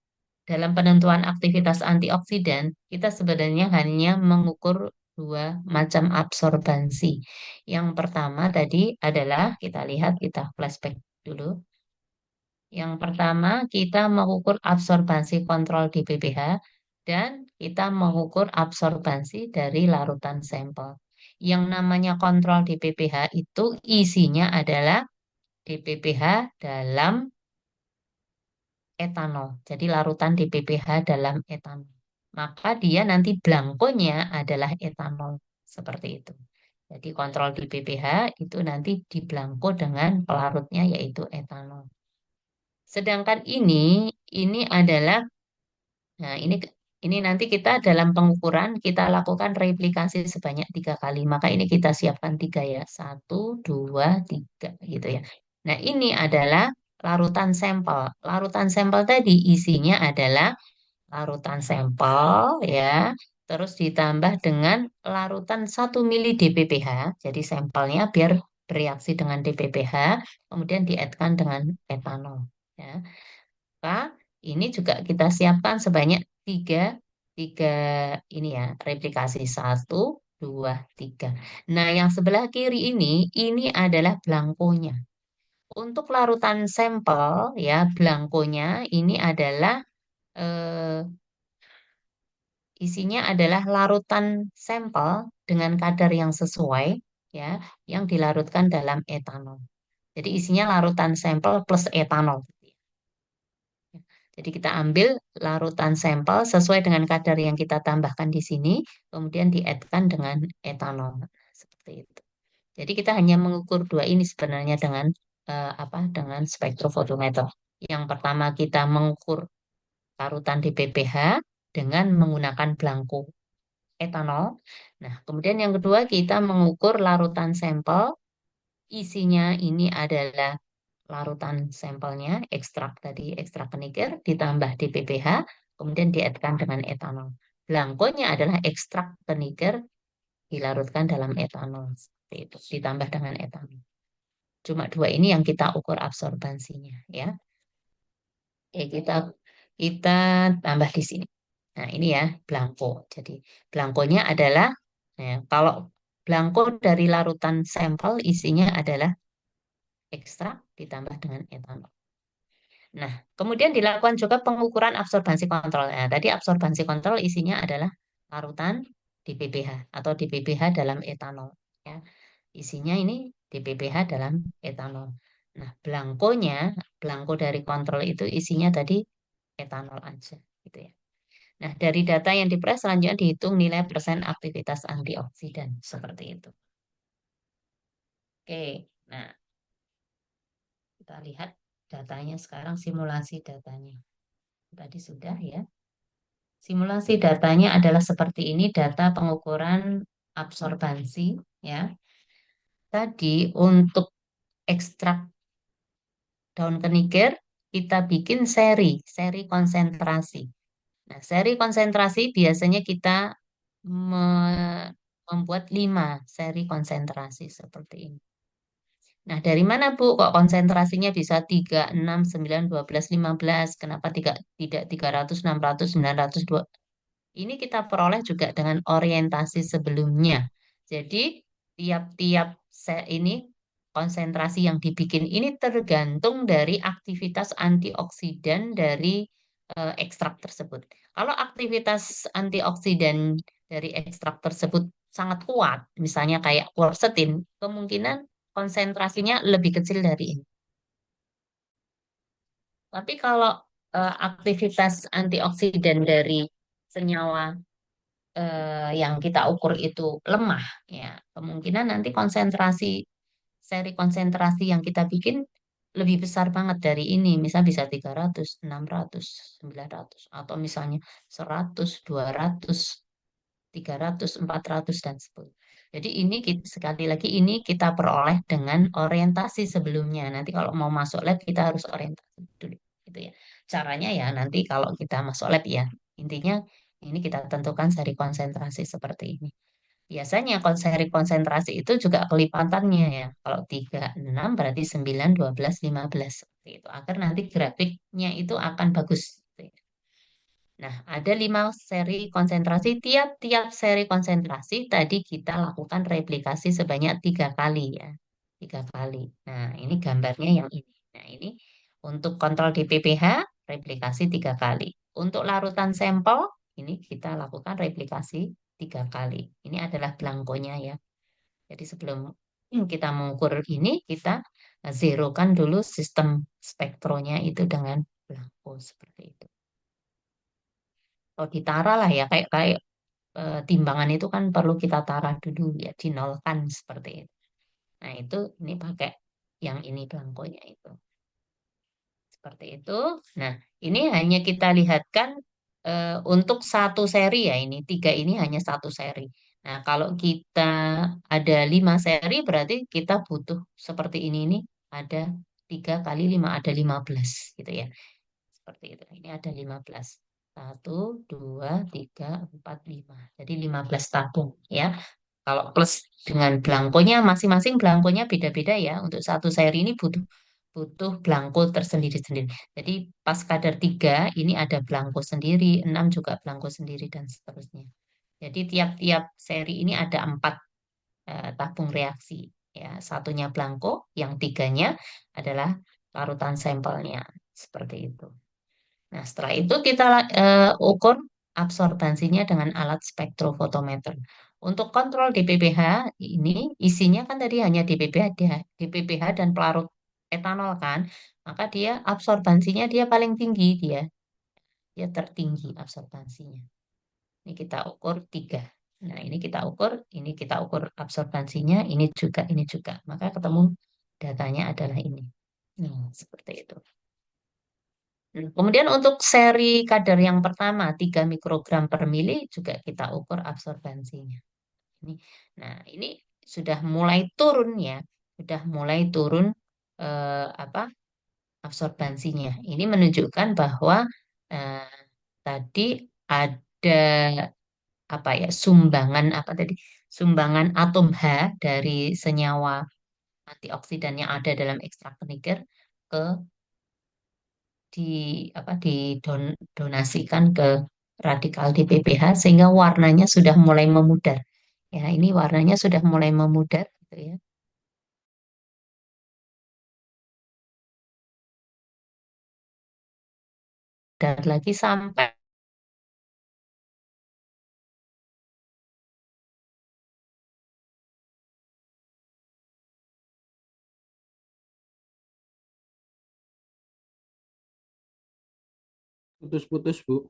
dalam penentuan aktivitas antioksidan, kita sebenarnya hanya mengukur dua macam absorbansi. Yang pertama tadi adalah kita lihat, kita flashback dulu. Yang pertama kita mengukur absorbansi kontrol di PPH dan kita mengukur absorbansi dari larutan sampel. Yang namanya kontrol di PPH itu isinya adalah DPPH dalam etanol. Jadi larutan DPPH dalam etanol. Maka dia nanti blankonya adalah etanol. Seperti itu. Jadi kontrol DPPH itu nanti diblanko dengan pelarutnya yaitu etanol. Sedangkan ini adalah, nah ini nanti kita dalam pengukuran kita lakukan replikasi sebanyak 3 kali. Maka ini kita siapkan 3 ya, 1, 2, 3 gitu ya. Nah ini adalah larutan sampel. Larutan sampel tadi isinya adalah larutan sampel ya, terus ditambah dengan larutan 1 mili dppH. Jadi sampelnya biar bereaksi dengan dppH, kemudian dietkan dengan etanol. Ya. Maka ini juga kita siapkan sebanyak tiga, tiga ini ya, replikasi 1, 2, 3. Nah, yang sebelah kiri ini adalah blankonya. Untuk larutan sampel ya, blankonya ini adalah eh, isinya adalah larutan sampel dengan kadar yang sesuai ya, yang dilarutkan dalam etanol. Jadi isinya larutan sampel plus etanol. Jadi kita ambil larutan sampel sesuai dengan kadar yang kita tambahkan di sini, kemudian dietkan dengan etanol. Seperti itu. Jadi kita hanya mengukur dua ini sebenarnya dengan dengan spektrofotometer. Yang pertama kita mengukur larutan di PPH dengan menggunakan belangko etanol. Nah, kemudian yang kedua kita mengukur larutan sampel. Isinya ini adalah larutan sampelnya, ekstrak tadi, ekstrak kenikir, ditambah DPPH, kemudian dietkan dengan etanol. Belangkonya adalah ekstrak kenikir dilarutkan dalam etanol. Seperti itu, ditambah dengan etanol. Cuma dua ini yang kita ukur absorbansinya, ya. Oke, kita tambah di sini. Nah, ini ya, belangko. Jadi, belangkonya adalah, kalau belangko dari larutan sampel isinya adalah ekstrak ditambah dengan etanol. Nah, kemudian dilakukan juga pengukuran absorbansi kontrol. Nah, tadi absorbansi kontrol isinya adalah larutan di PPH atau di PPH dalam etanol. ya. Isinya ini DPPH dalam etanol. Nah, belangko dari kontrol itu isinya tadi etanol aja, gitu ya. Nah, dari data yang diperoleh selanjutnya dihitung nilai persen aktivitas antioksidan seperti itu. Oke, nah kita lihat datanya sekarang, simulasi datanya. Tadi sudah ya. Simulasi datanya adalah seperti ini, data pengukuran absorbansi ya. Tadi untuk ekstrak daun kenikir kita bikin seri konsentrasi. Nah, seri konsentrasi biasanya kita membuat 5 seri konsentrasi seperti ini. Nah, dari mana Bu kok konsentrasinya bisa 3, 6, 9, 12, 15? Kenapa tidak 300, 600, 900, 2? Ini kita peroleh juga dengan orientasi sebelumnya. Jadi, tiap-tiap ini konsentrasi yang dibikin ini tergantung dari aktivitas antioksidan dari ekstrak tersebut. Kalau aktivitas antioksidan dari ekstrak tersebut sangat kuat, misalnya kayak quercetin, kemungkinan konsentrasinya lebih kecil dari ini. Tapi kalau aktivitas antioksidan dari senyawa yang kita ukur itu lemah, ya kemungkinan nanti seri konsentrasi yang kita bikin lebih besar banget dari ini. Misal bisa 300, 600, 900, atau misalnya 100, 200, 300, 400, dan sebagainya. Jadi ini sekali lagi ini kita peroleh dengan orientasi sebelumnya. Nanti kalau mau masuk lab kita harus orientasi dulu, gitu ya. Caranya ya nanti kalau kita masuk lab ya, intinya ini kita tentukan seri konsentrasi seperti ini. Biasanya seri konsentrasi itu juga kelipatannya ya. Kalau 3 6 berarti 9 12 15 seperti itu. Agar nanti grafiknya itu akan bagus, gitu ya. Nah, ada 5 seri konsentrasi. Tiap-tiap seri konsentrasi tadi kita lakukan replikasi sebanyak 3 kali ya. 3 kali. Nah, ini gambarnya yang ini. Nah, ini untuk kontrol DPPH, replikasi 3 kali. Untuk larutan sampel, ini kita lakukan replikasi 3 kali. Ini adalah belangkonya ya. Jadi sebelum kita mengukur ini, kita zerokan dulu sistem spektronya itu dengan belangko seperti itu. Atau ditara lah ya, kayak kayak timbangan itu kan perlu kita tara dulu ya, dinolkan seperti itu. Nah itu ini pakai yang ini belangkonya itu. Seperti itu. Nah ini hanya kita lihatkan untuk satu seri ya, ini 3 ini hanya satu seri. Nah kalau kita ada 5 seri berarti kita butuh seperti ini nih, ada 3 kali 5 ada 15 gitu ya. Seperti itu. Ini ada 15. 1, 2, 3, 4, 5. Jadi 15 tabung ya. Kalau plus dengan belangkonya masing-masing belangkonya beda-beda ya. Untuk satu seri ini butuh butuh belangko tersendiri-sendiri. Jadi pas kadar 3 ini ada belangko sendiri, 6 juga belangko sendiri dan seterusnya. Jadi tiap-tiap seri ini ada 4 tabung reaksi. Ya, satunya belangko, yang 3-nya adalah larutan sampelnya. Seperti itu. Nah, setelah itu kita ukur absorbansinya dengan alat spektrofotometer. Untuk kontrol DPPH ini isinya kan tadi hanya DPPH dan pelarut etanol kan, maka dia absorbansinya dia paling tinggi dia tertinggi absorbansinya. Ini kita ukur 3. Nah, ini kita ukur absorbansinya, ini juga. Maka ketemu datanya adalah ini. Nah, seperti itu. Kemudian untuk seri kadar yang pertama 3 mikrogram per mili juga kita ukur absorbansinya. Ini, ini sudah mulai turun ya, sudah mulai turun apa absorbansinya. Ini menunjukkan bahwa eh, tadi ada apa ya sumbangan atom H dari senyawa antioksidan yang ada dalam ekstrak kenikir ke di didonasikan ke radikal DPPH sehingga warnanya sudah mulai memudar. Ya, ini warnanya sudah mulai memudar gitu ya. Dan lagi sampai Putus-putus, Bu.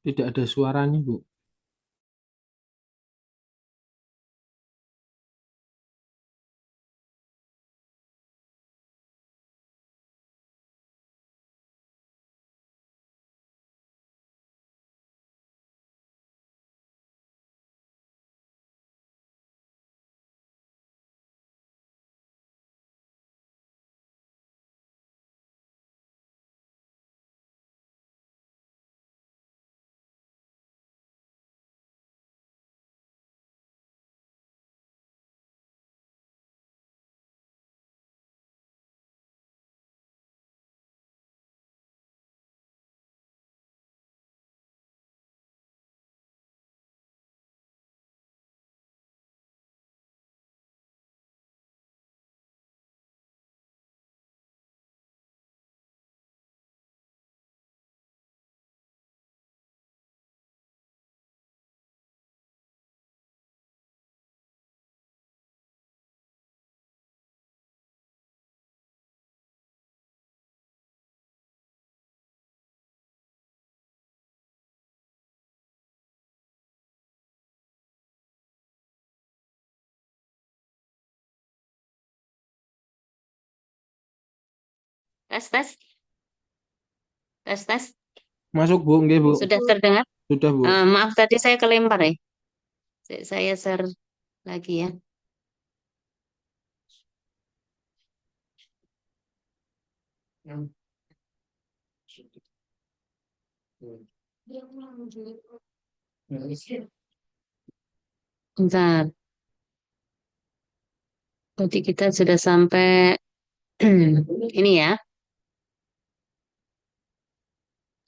Tidak ada suaranya, Bu. Tes, tes, tes, tes. Masuk, Bu. Nggih, Bu. Sudah terdengar? Sudah, Bu. Maaf tadi saya kelempar ya. Saya share lagi ya. Bentar. Berarti kita sudah sampai ini ya.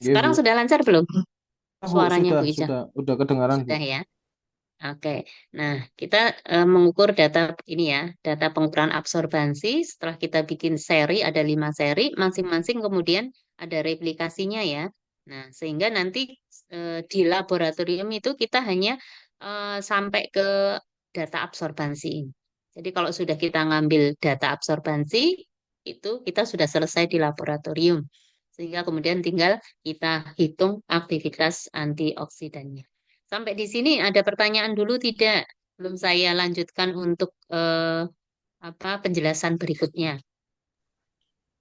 Nggih, Sekarang Bu. sudah lancar belum Bu, suaranya sudah, Bu Ica? sudah. Udah kedengaran, Bu. Sudah ya. Oke, nah kita mengukur data ini ya, data pengukuran absorbansi. Setelah kita bikin seri, ada 5 seri, masing-masing kemudian ada replikasinya ya. Nah, sehingga nanti di laboratorium itu kita hanya sampai ke data absorbansi ini. Jadi kalau sudah kita ngambil data absorbansi, itu kita sudah selesai di laboratorium. Sehingga kemudian tinggal kita hitung aktivitas antioksidannya. Sampai di sini ada pertanyaan dulu tidak? Belum saya lanjutkan untuk apa penjelasan berikutnya.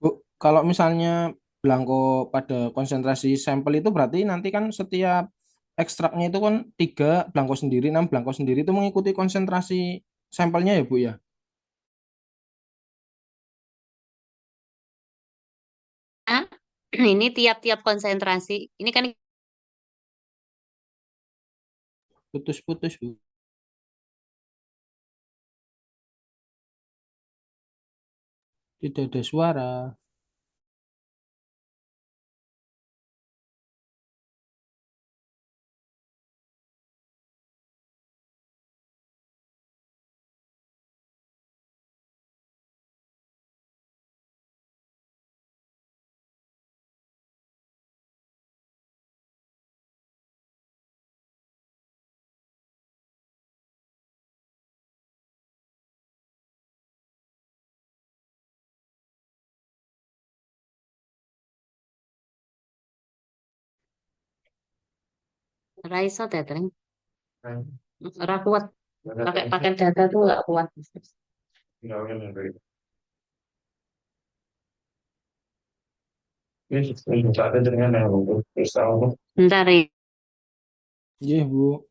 Bu, kalau misalnya belangko pada konsentrasi sampel itu berarti nanti kan setiap ekstraknya itu kan 3 belangko sendiri, 6 belangko sendiri itu mengikuti konsentrasi sampelnya ya, Bu ya? Nah, ini tiap-tiap konsentrasi. Ini kan Putus-putus, Bu. Tidak ada suara. Raiso Tetring. Ora kuat. Pakai pakai data tuh nggak kuat. Bentar ya. Iya, Bu.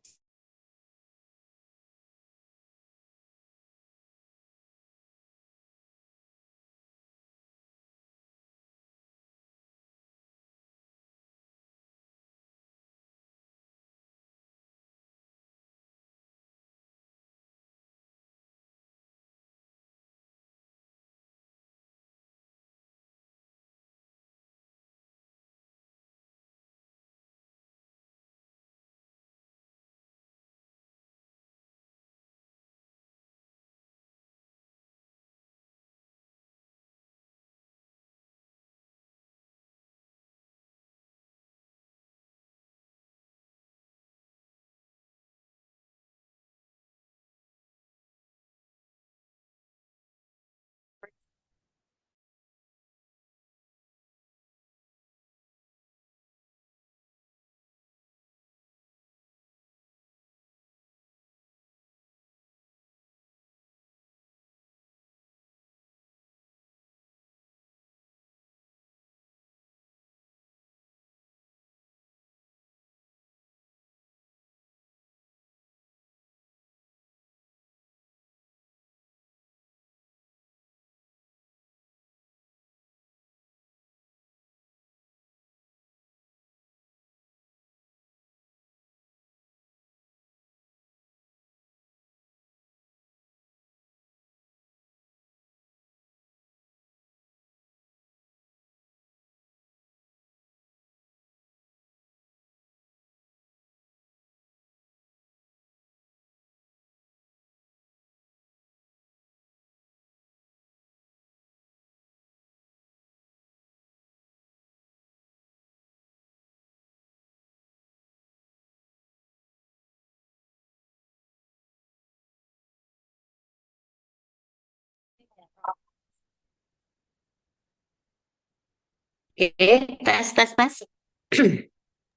tes, tes, tes.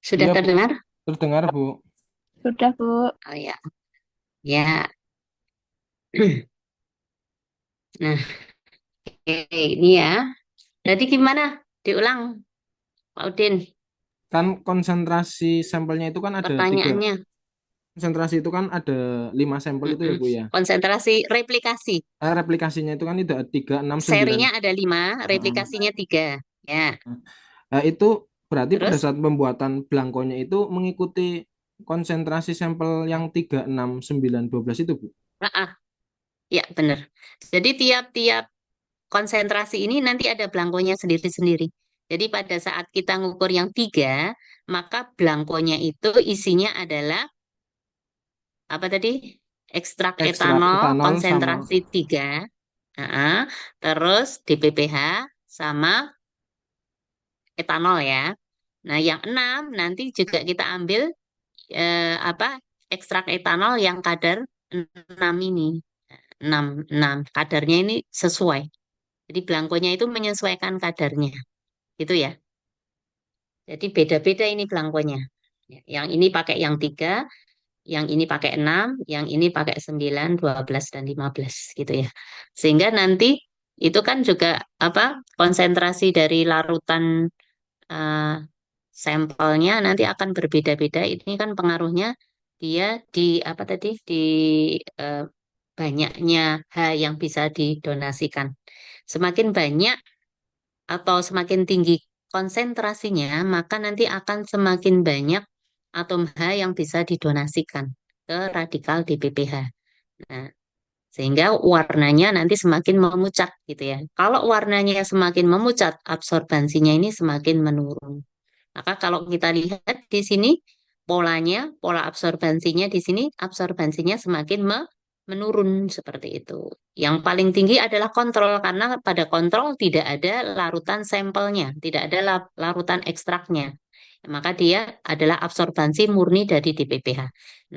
Sudah Iya, Bu. terdengar? Terdengar, Bu. Sudah, Bu. Oh ya, ya. Nah, oke, ini ya. Jadi gimana? Diulang, Pak Udin, Kan konsentrasi sampelnya itu kan ada tiga. pertanyaannya. Konsentrasi itu kan ada 5 sampel itu ya, Mm-mm. Bu ya. Konsentrasi replikasi. Replikasinya itu kan ada 3, 6, 9. Serinya ada 5, replikasinya 3. Ya, Itu berarti pada terus? saat pembuatan belangkonya itu mengikuti konsentrasi sampel yang 3, 6, 9, 12 itu, Bu. Ah, ah, ya benar. Jadi tiap-tiap konsentrasi ini nanti ada belangkonya sendiri-sendiri. Jadi pada saat kita ngukur yang 3, maka belangkonya itu isinya adalah apa tadi? Ekstrak Ekstrak etanol etanol sama konsentrasi 3, ah, terus DPPH sama etanol ya. Nah, yang 6 nanti juga kita ambil apa? Ekstrak etanol yang kadar 6 ini. 6 6 kadarnya ini sesuai. Jadi belangkonya itu menyesuaikan kadarnya. Gitu ya. Jadi beda-beda ini belangkonya. Yang ini pakai yang 3, yang ini pakai 6, yang ini pakai 9, 12, dan 15 gitu ya. Sehingga nanti itu kan juga apa konsentrasi dari larutan eh, sampelnya nanti akan berbeda-beda. Ini kan pengaruhnya dia di apa tadi di eh, banyaknya H yang bisa didonasikan. Semakin banyak atau semakin tinggi konsentrasinya, maka nanti akan semakin banyak atom H yang bisa didonasikan ke radikal DPPH. Nah, sehingga warnanya nanti semakin memucat gitu ya. Kalau warnanya semakin memucat, absorbansinya ini semakin menurun. Maka kalau kita lihat di sini polanya, pola absorbansinya di sini absorbansinya semakin menurun seperti itu. Yang paling tinggi adalah kontrol karena pada kontrol tidak ada larutan sampelnya, tidak ada larutan ekstraknya. Maka dia adalah absorbansi murni dari DPPH.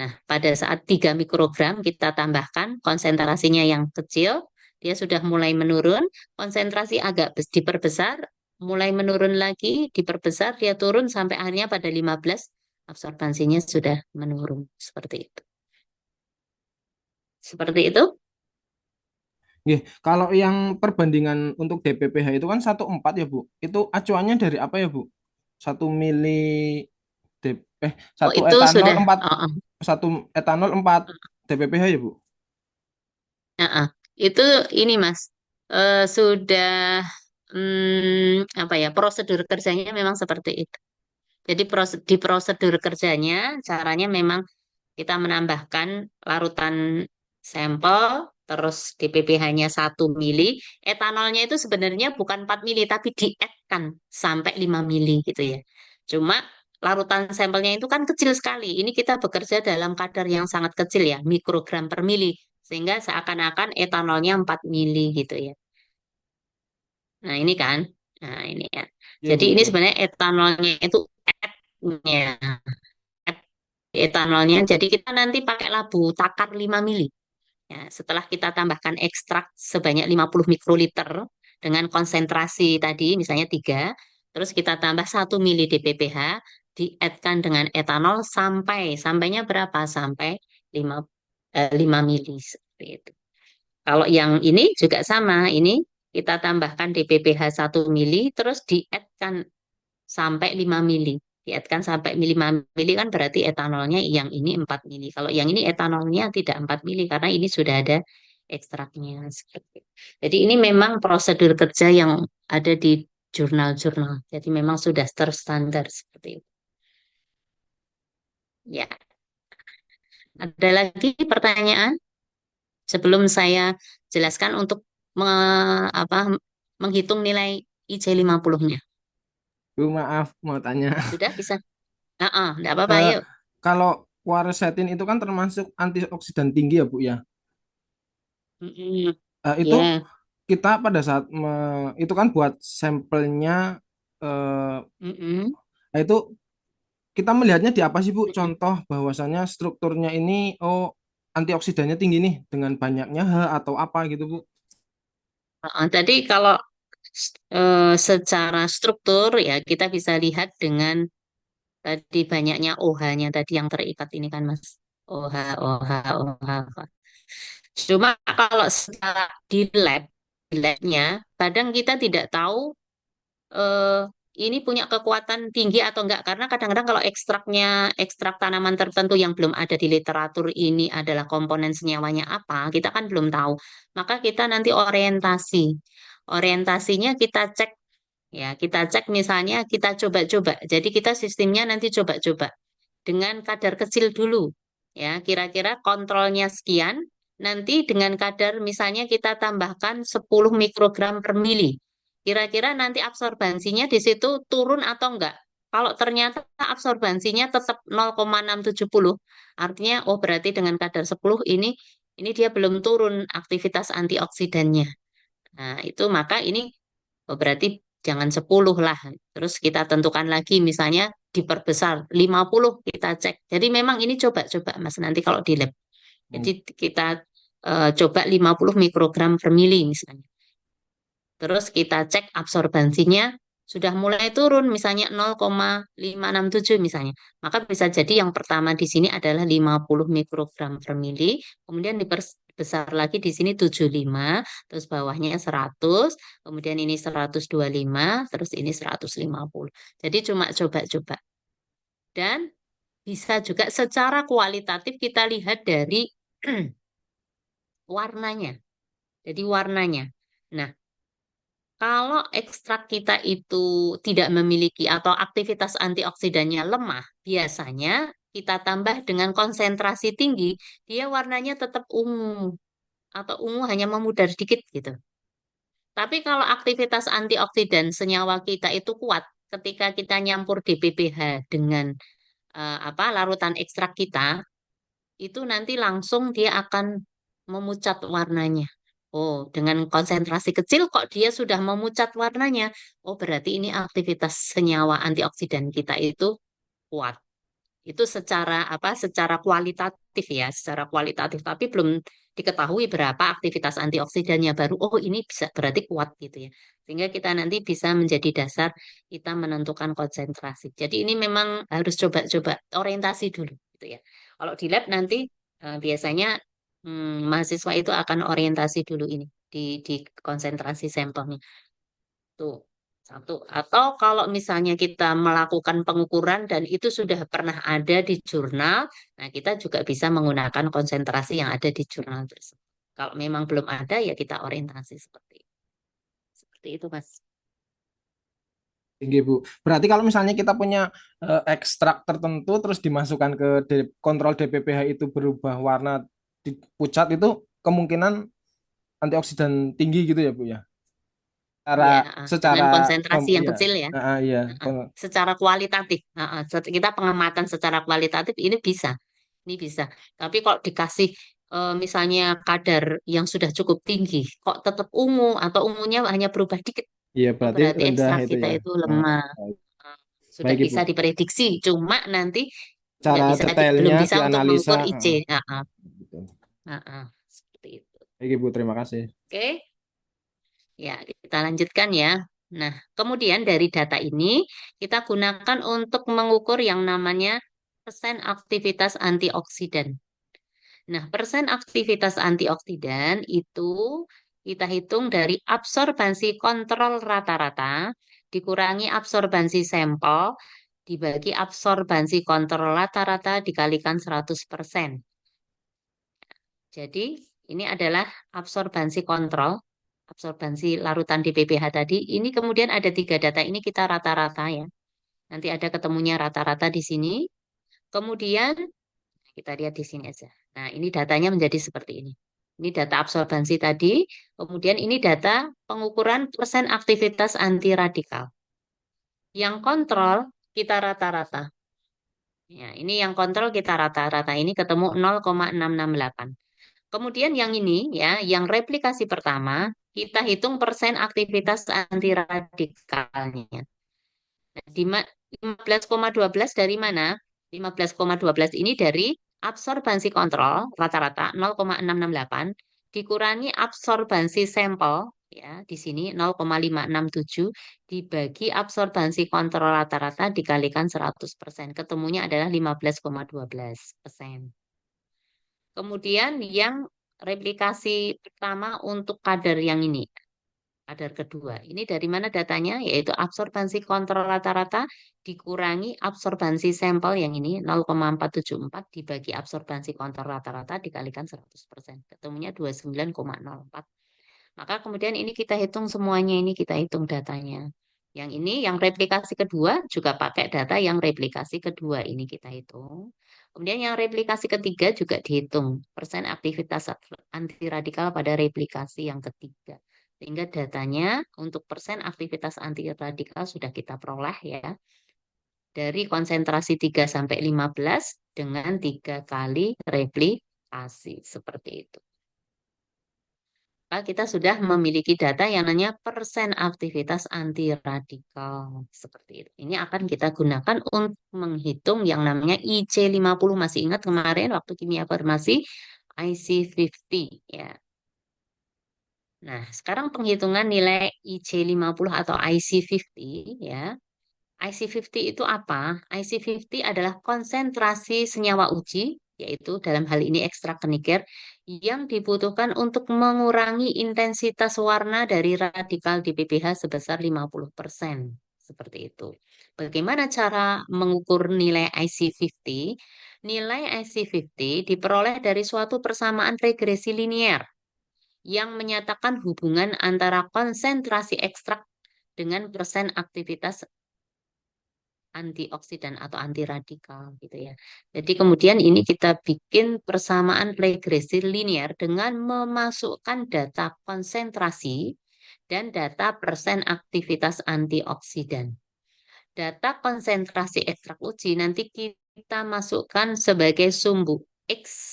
Nah, pada saat 3 mikrogram kita tambahkan konsentrasinya yang kecil, dia sudah mulai menurun, konsentrasi agak diperbesar, mulai menurun lagi, diperbesar, dia turun sampai akhirnya pada 15, absorbansinya sudah menurun. Seperti itu. Seperti itu? Nggih, kalau yang perbandingan untuk DPPH itu kan 1,4 ya, Bu. Itu acuannya dari apa ya, Bu? 1 mili Oh, satu itu etanol sudah. 4 Oh, oh. 1 etanol 4 DPPH ya, Bu. Ah, ah. Itu ini Mas, sudah apa ya, prosedur kerjanya memang seperti itu. Jadi di prosedur kerjanya, caranya memang kita menambahkan larutan sampel, terus DPPH-nya 1 mili. Etanolnya itu sebenarnya bukan 4 mili, tapi di-add-kan sampai 5 mili gitu ya. Cuma larutan sampelnya itu kan kecil sekali. Ini kita bekerja dalam kadar yang sangat kecil ya, mikrogram per mili. Sehingga seakan-akan etanolnya 4 mili gitu ya. Nah ini kan, nah ini ya. Iya, Jadi Bu, ini iya. sebenarnya etanolnya itu add-nya. Etanolnya. Jadi kita nanti pakai labu takar 5 mili. Ya, setelah kita tambahkan ekstrak sebanyak 50 mikroliter dengan konsentrasi tadi misalnya 3, terus kita tambah 1 mili DPPH, di-add-kan dengan etanol sampainya berapa? Sampai 5, 5 mili seperti itu. Kalau yang ini juga sama, ini kita tambahkan DPPH 1 mili, terus di-add-kan sampai 5 mili. Dietkan sampai 5 mili kan berarti etanolnya yang ini 4 mili. Kalau yang ini etanolnya tidak 4 mili karena ini sudah ada ekstraknya. Seperti itu. Jadi ini memang prosedur kerja yang ada di jurnal-jurnal. Jadi memang sudah terstandar seperti itu. Ya, ada lagi pertanyaan sebelum saya jelaskan untuk menghitung nilai IJ50-nya. Bu, maaf mau tanya. Sudah bisa? Enggak apa-apa, Eh, yuk. Kalau quercetin itu kan termasuk antioksidan tinggi ya, Bu ya. Mm-mm. Itu Ya. kita pada saat itu kan buat sampelnya Mm-mm. itu kita melihatnya di apa sih, Bu? Contoh bahwasannya strukturnya ini antioksidannya tinggi nih dengan banyaknya H atau apa gitu, Bu. Tadi kalau secara struktur ya kita bisa lihat dengan tadi banyaknya OH-nya tadi yang terikat ini kan Mas. OH, OH, OH. Cuma kalau secara di labnya, kadang kita tidak tahu eh, ini punya kekuatan tinggi atau enggak. Karena kadang-kadang kalau ekstrak tanaman tertentu yang belum ada di literatur ini adalah komponen senyawanya apa, kita kan belum tahu. Maka kita nanti orientasi. Orientasinya kita cek ya, kita cek misalnya kita coba-coba. Jadi kita sistemnya nanti coba-coba dengan kadar kecil dulu. Ya, kira-kira kontrolnya sekian, nanti dengan kadar misalnya kita tambahkan 10 mikrogram per mili. Kira-kira nanti absorbansinya di situ turun atau enggak? Kalau ternyata absorbansinya tetap 0,670, artinya oh berarti dengan kadar 10 ini dia belum turun aktivitas antioksidannya. Nah, itu maka ini oh, berarti jangan 10 lah. Terus kita tentukan lagi misalnya diperbesar 50 kita cek. Jadi memang ini coba-coba Mas nanti kalau di lab. Jadi kita coba 50 mikrogram per mili misalnya. Terus kita cek absorbansinya sudah mulai turun misalnya 0,567 misalnya. Maka bisa jadi yang pertama di sini adalah 50 mikrogram per mili, kemudian diperbesar lagi di sini 75, terus bawahnya 100, kemudian ini 125, terus ini 150. Jadi cuma coba-coba. Dan bisa juga secara kualitatif kita lihat dari warnanya. Jadi warnanya. Nah, kalau ekstrak kita itu tidak memiliki atau aktivitas antioksidannya lemah, biasanya kita tambah dengan konsentrasi tinggi, dia warnanya tetap ungu atau ungu hanya memudar dikit gitu. Tapi kalau aktivitas antioksidan senyawa kita itu kuat, ketika kita nyampur DPPH dengan larutan ekstrak kita, itu nanti langsung dia akan memucat warnanya. Oh, dengan konsentrasi kecil kok dia sudah memucat warnanya. Oh, berarti ini aktivitas senyawa antioksidan kita itu kuat. Itu secara kualitatif ya, secara kualitatif. Tapi belum diketahui berapa aktivitas antioksidannya baru. Oh, ini bisa berarti kuat gitu ya. Sehingga kita nanti bisa menjadi dasar kita menentukan konsentrasi. Jadi ini memang harus coba-coba orientasi dulu gitu ya. Kalau di lab nanti biasanya mahasiswa itu akan orientasi dulu ini di konsentrasi sampelnya. Tuh, satu. Atau kalau misalnya kita melakukan pengukuran dan itu sudah pernah ada di jurnal, nah kita juga bisa menggunakan konsentrasi yang ada di jurnal tersebut. Kalau memang belum ada, ya kita orientasi seperti itu, Mas. Tinggi Bu. Berarti kalau misalnya kita punya ekstrak tertentu terus dimasukkan ke kontrol DPPH itu berubah warna pucat itu kemungkinan antioksidan tinggi gitu ya Bu ya. Ya, Secara dengan konsentrasi yang iya. kecil ya. Iya. Secara kualitatif, kita pengamatan secara kualitatif ini bisa, Tapi kalau dikasih misalnya kadar yang sudah cukup tinggi, kok tetap ungu atau ungunya hanya berubah dikit, Iya oh, berarti berarti rendah ekstrak itu kita ya. itu lemah. Baik. Sudah Baik Ibu. bisa diprediksi, cuma nanti Cara belum detailnya bisa untuk dianalisa. mengukur IC. Gitu. Seperti itu. Baik Ibu, terima kasih. Oke, ya kita lanjutkan ya. Nah, kemudian dari data ini kita gunakan untuk mengukur yang namanya persen aktivitas antioksidan. Nah, persen aktivitas antioksidan itu kita hitung dari absorbansi kontrol rata-rata dikurangi absorbansi sampel dibagi absorbansi kontrol rata-rata dikalikan 100%. Jadi, ini adalah absorbansi kontrol, absorbansi larutan di PPH tadi. Ini kemudian ada 3 data ini kita rata-rata ya. Nanti ada ketemunya rata-rata di sini. Kemudian kita lihat di sini aja. Nah, ini datanya menjadi seperti ini. Ini data absorbansi tadi, kemudian ini data pengukuran persen aktivitas anti radikal. Yang kontrol kita rata-rata. Ya, ini yang kontrol kita rata-rata ini ketemu 0,668. Kemudian yang ini ya, yang replikasi pertama, kita hitung persen aktivitas anti radikalnya. Nah, 15,12 dari mana? 15,12 ini dari absorbansi kontrol rata-rata 0,668 dikurangi absorbansi sampel Ya, di sini 0,567 dibagi absorbansi kontrol rata-rata dikalikan 100%. Ketemunya adalah 15,12%. Kemudian yang replikasi pertama untuk kadar yang ini, kadar kedua. Ini dari mana datanya? Yaitu absorbansi kontrol rata-rata dikurangi absorbansi sampel yang ini 0,474 dibagi absorbansi kontrol rata-rata dikalikan 100%. Ketemunya 29,04. Maka kemudian ini kita hitung semuanya, ini kita hitung datanya. Yang ini, yang replikasi kedua juga pakai data yang replikasi kedua ini kita hitung. Kemudian yang replikasi ketiga juga dihitung. Persen aktivitas antiradikal pada replikasi yang ketiga. Sehingga datanya untuk persen aktivitas antiradikal sudah kita peroleh ya. Dari konsentrasi 3 sampai 15 dengan 3 kali replikasi. Seperti itu. Maka kita sudah memiliki data yang namanya persen aktivitas antiradikal. Seperti itu. Ini akan kita gunakan untuk menghitung yang namanya IC50. Masih ingat kemarin waktu kimia farmasi IC50 ya. Nah, sekarang penghitungan nilai IC50 atau IC50 ya. IC50 itu apa? IC50 adalah konsentrasi senyawa uji, yaitu dalam hal ini ekstrak niker, yang dibutuhkan untuk mengurangi intensitas warna dari radikal di pPH sebesar 50%. Seperti itu. Bagaimana cara mengukur nilai IC50? Nilai IC50 diperoleh dari suatu persamaan regresi linier yang menyatakan hubungan antara konsentrasi ekstrak dengan persen aktivitas antioksidan atau antiradikal gitu ya. Jadi kemudian ini kita bikin persamaan regresi linear dengan memasukkan data konsentrasi dan data persen aktivitas antioksidan. Data konsentrasi ekstrak uji nanti kita masukkan sebagai sumbu X.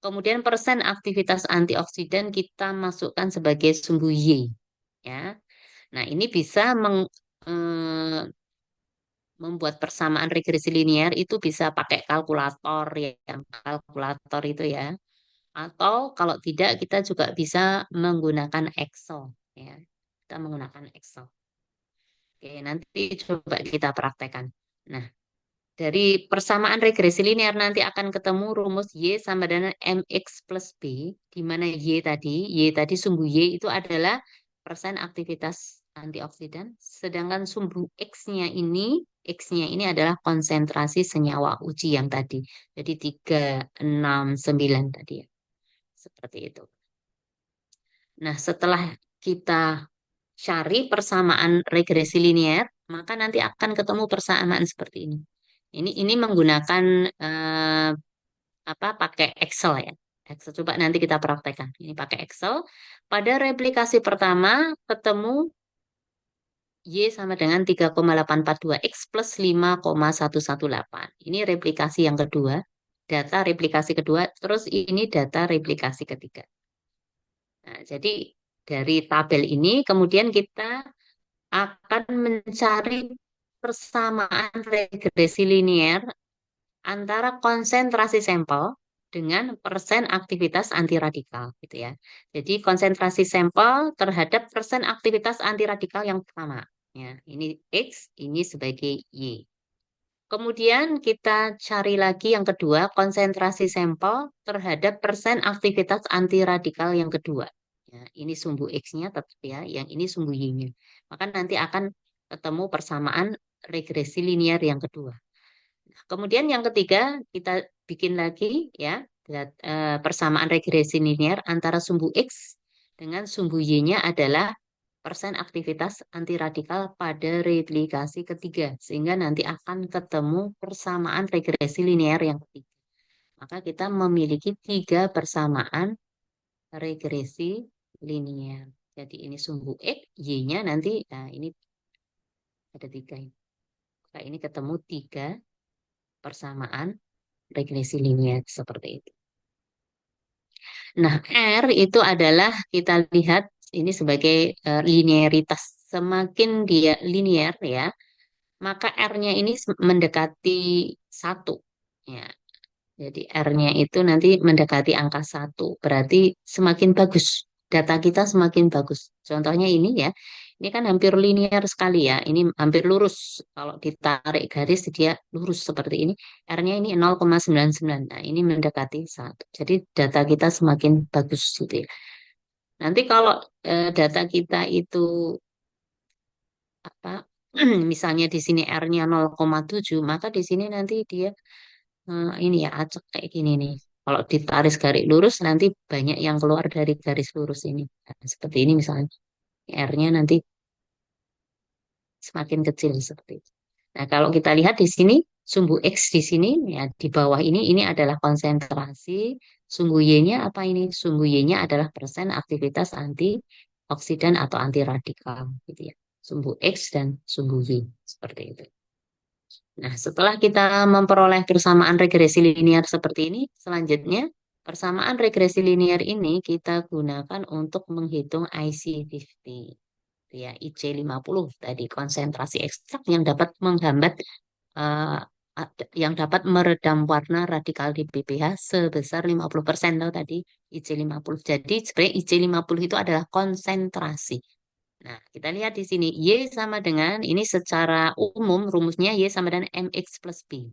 Kemudian persen aktivitas antioksidan kita masukkan sebagai sumbu Y. Ya. Nah, ini bisa membuat persamaan regresi linear itu bisa pakai kalkulator ya, yang kalkulator itu ya. Atau kalau tidak kita juga bisa menggunakan Excel ya. Kita menggunakan Excel. Oke, nanti coba kita praktekkan. Nah, dari persamaan regresi linear nanti akan ketemu rumus Y sama dengan MX plus B, di mana Y tadi sumbu Y itu adalah persen aktivitas antioksidan, sedangkan sumbu X-nya ini adalah konsentrasi senyawa uji yang tadi. Jadi 369 tadi ya. Seperti itu. Nah, setelah kita cari persamaan regresi linear, maka nanti akan ketemu persamaan seperti ini. Ini menggunakan apa? Pakai Excel ya. Excel coba nanti kita praktekkan. Ini pakai Excel. Pada replikasi pertama ketemu Y sama dengan 3,842 X plus 5,118. Ini replikasi yang kedua. Data replikasi kedua. Terus ini data replikasi ketiga. Nah, jadi dari tabel ini kemudian kita akan mencari persamaan regresi linear antara konsentrasi sampel dengan persen aktivitas antiradikal gitu ya. Jadi konsentrasi sampel terhadap persen aktivitas antiradikal yang pertama. Ya, ini X, ini sebagai Y. Kemudian kita cari lagi yang kedua, konsentrasi sampel terhadap persen aktivitas antiradikal yang kedua. Ya, ini sumbu X-nya tetap ya, yang ini sumbu Y-nya. Maka nanti akan ketemu persamaan regresi linear yang kedua. Kemudian yang ketiga kita bikin lagi ya persamaan regresi linear antara sumbu X dengan sumbu Y-nya adalah persen aktivitas antiradikal pada replikasi ketiga. Sehingga nanti akan ketemu persamaan regresi linear yang ketiga. Maka kita memiliki 3 persamaan regresi linear. Jadi ini sumbu X, Y-nya nanti, nah ini ada 3 ini. Maka ini ketemu 3 persamaan regresi linear seperti itu. Nah, R itu adalah kita lihat ini sebagai linearitas. Semakin dia linear ya, maka R-nya ini mendekati 1. Ya. Jadi R-nya itu nanti mendekati angka 1. Berarti semakin bagus. data kita semakin bagus. Contohnya ini ya, ini kan hampir linear sekali ya, ini hampir lurus. Kalau ditarik garis dia lurus seperti ini. R-nya ini 0,99. Nah, ini mendekati 1. Jadi data kita semakin bagus gitu ya. Nanti kalau data kita itu apa misalnya di sini R-nya 0,7, maka di sini nanti dia ini ya acak kayak gini nih. Kalau ditarik garis lurus nanti banyak yang keluar dari garis lurus ini. Nah, seperti ini misalnya. R-nya nanti semakin kecil seperti itu. Nah, kalau kita lihat di sini sumbu X di sini ya di bawah ini adalah konsentrasi, sumbu Y-nya apa ini? Sumbu Y-nya adalah persen aktivitas antioksidan atau anti radikal gitu ya. Sumbu X dan sumbu Y seperti itu. Nah, setelah kita memperoleh persamaan regresi linear seperti ini, selanjutnya persamaan regresi linear ini kita gunakan untuk menghitung IC50, ya IC50 tadi konsentrasi ekstrak yang dapat menghambat eh, yang dapat meredam warna radikal di PPH sebesar 50% tahu tadi IC50. Jadi sebenarnya IC50 itu adalah konsentrasi. Nah, kita lihat di sini Y sama dengan ini secara umum rumusnya Y sama dengan MX plus B.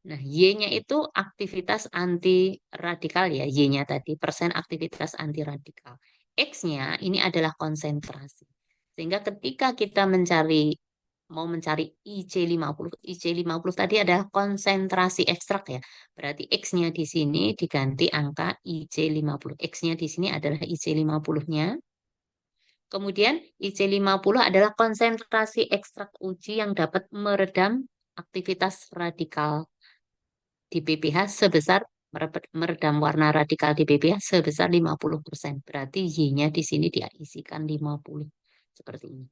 Nah, Y-nya itu aktivitas anti radikal ya, Y-nya tadi persen aktivitas anti radikal. X-nya ini adalah konsentrasi. Sehingga ketika kita mau mencari IC50, IC50 tadi adalah konsentrasi ekstrak ya. Berarti X-nya di sini diganti angka IC50. X-nya di sini adalah IC50-nya. Kemudian IC50 adalah konsentrasi ekstrak uji yang dapat meredam aktivitas radikal di PPH sebesar meredam warna radikal di PPH sebesar 50%. Berarti Y-nya di sini diisikan 50. Seperti ini.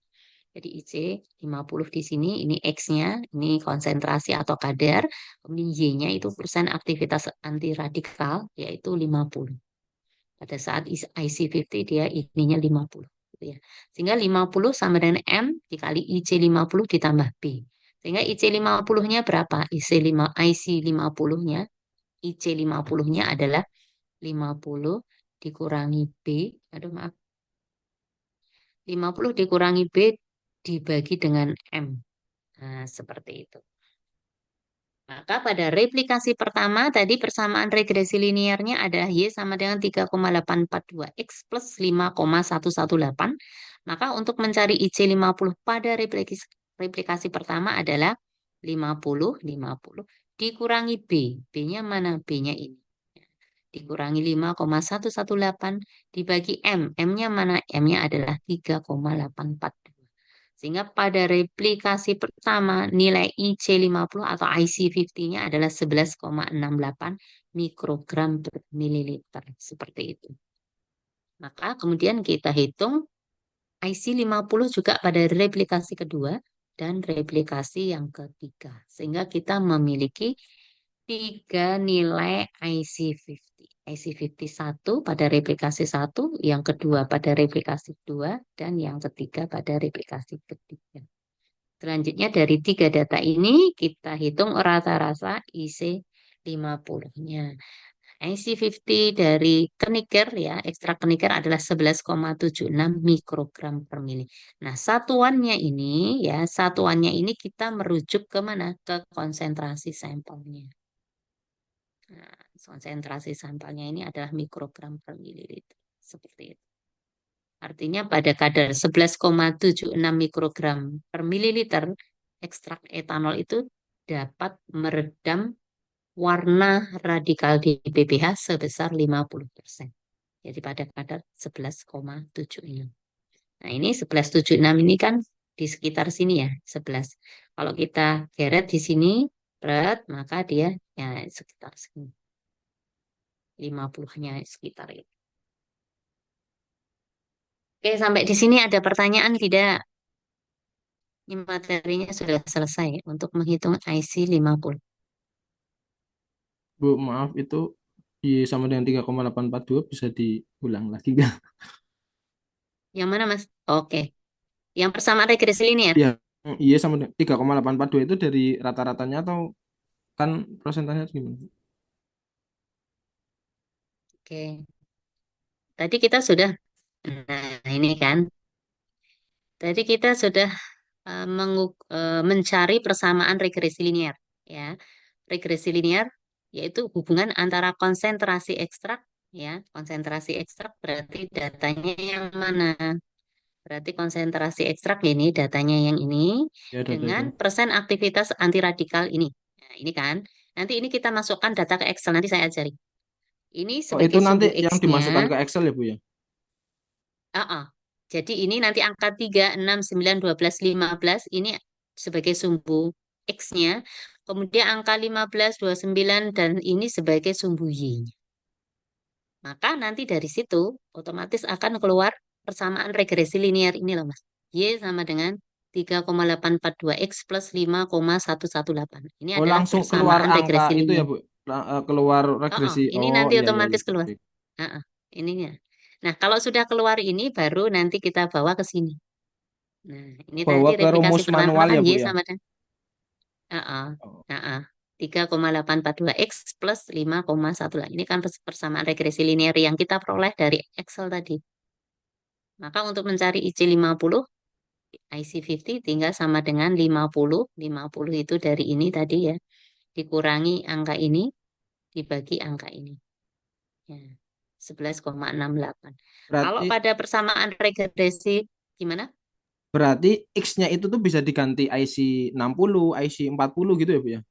Jadi IC50 di sini, ini X-nya, ini konsentrasi atau kadar. Kemudian Y-nya itu persen aktivitas anti radikal, yaitu 50. Pada saat IC50 dia ininya 50. Gitu ya. Sehingga 50 sama dengan M dikali IC50 ditambah B. Sehingga IC50-nya berapa? IC50-nya IC50-nya adalah 50 dikurangi B. Aduh maaf. 50 dikurangi B dibagi dengan M. Nah, seperti itu. Maka pada replikasi pertama tadi persamaan regresi linearnya ada Y sama dengan 3,842 X plus 5,118. Maka untuk mencari IC50 pada replikasi pertama adalah 50 dikurangi B. B-nya mana? B-nya ini. Dikurangi 5,118 dibagi M. M-nya mana? M-nya adalah 3,842. Sehingga pada replikasi pertama nilai IC50 atau IC50-nya adalah 11,68 mikrogram per mililiter. Seperti itu. Maka kemudian kita hitung IC50 juga pada replikasi kedua dan replikasi yang ketiga. Sehingga kita memiliki 3 nilai IC50. IC50 1 pada replikasi 1, yang kedua pada replikasi 2, dan yang ketiga pada replikasi ketiga. Selanjutnya dari 3 data ini kita hitung rata-rata IC50-nya. IC50 dari keniker ya, ekstrak keniker adalah 11,76 mikrogram per mili. Nah, satuannya ini kita merujuk ke mana? Ke konsentrasi sampelnya. Nah, konsentrasi sampelnya ini adalah mikrogram per mililiter. Seperti itu. Artinya pada kadar 11,76 mikrogram per mililiter, ekstrak etanol itu dapat meredam warna radikal di PPH sebesar 50%. Jadi pada kadar 11,76. Nah ini 11,76 ini kan di sekitar sini ya, 11. Kalau kita geret di sini, berat, maka dia ya sekitar sini. 50-nya sekitar itu. Oke, sampai di sini ada pertanyaan tidak? Ini materinya sudah selesai untuk menghitung IC50. Bu, maaf itu Y sama dengan 3,842 bisa diulang lagi nggak? Yang mana, Mas? Oke. Yang persamaan regresi linear. Ya, Y sama dengan 3,842 itu dari rata-ratanya atau kan prosentasenya gimana? Oke. tadi kita sudah, nah ini kan, tadi kita sudah mencari persamaan regresi linear, ya. Regresi linear yaitu hubungan antara konsentrasi ekstrak, ya. Konsentrasi ekstrak berarti datanya yang mana? Berarti konsentrasi ekstrak ini datanya yang ini Ya, data itu. dengan persen aktivitas antiradikal ini. Nah, ini kan. Nanti ini kita masukkan data ke Excel, nanti saya ajari. Ini Oh, itu sebagai nanti sumbu yang dimasukkan X-nya. ke Excel ya, Bu ya? Jadi ini nanti angka 3, 6, 9, 12, 15 ini sebagai sumbu X-nya. Kemudian angka 15, 29 dan ini sebagai sumbu Y-nya. Maka nanti dari situ otomatis akan keluar persamaan regresi linear ini loh Mas. Y sama dengan 3,842X plus 5,118. Ini Oh, adalah langsung keluar persamaan angka regresi itu ya, linear. Bu? Keluar Oh, regresi. ini Oh, nanti iya, iya, iya. otomatis Baik, keluar. baik. Ah, ininya. Nah, kalau sudah keluar ini baru nanti kita bawa ke sini. Nah, ini Bawa tadi ke replikasi rumus pertama manual kan ya, Y Bu ya? sama dengan ah, Oh, 3,842X plus 5,18. Ini kan persamaan regresi linear yang kita peroleh dari Excel tadi. Maka untuk mencari IC50, IC50 tinggal sama dengan 50. 50 itu dari ini tadi ya. Dikurangi angka ini, dibagi angka ini. Ya, 11,68. Kalau berarti pada persamaan regresi, gimana? berarti X-nya itu tuh bisa diganti IC 60, IC 40 gitu ya, Bu ya?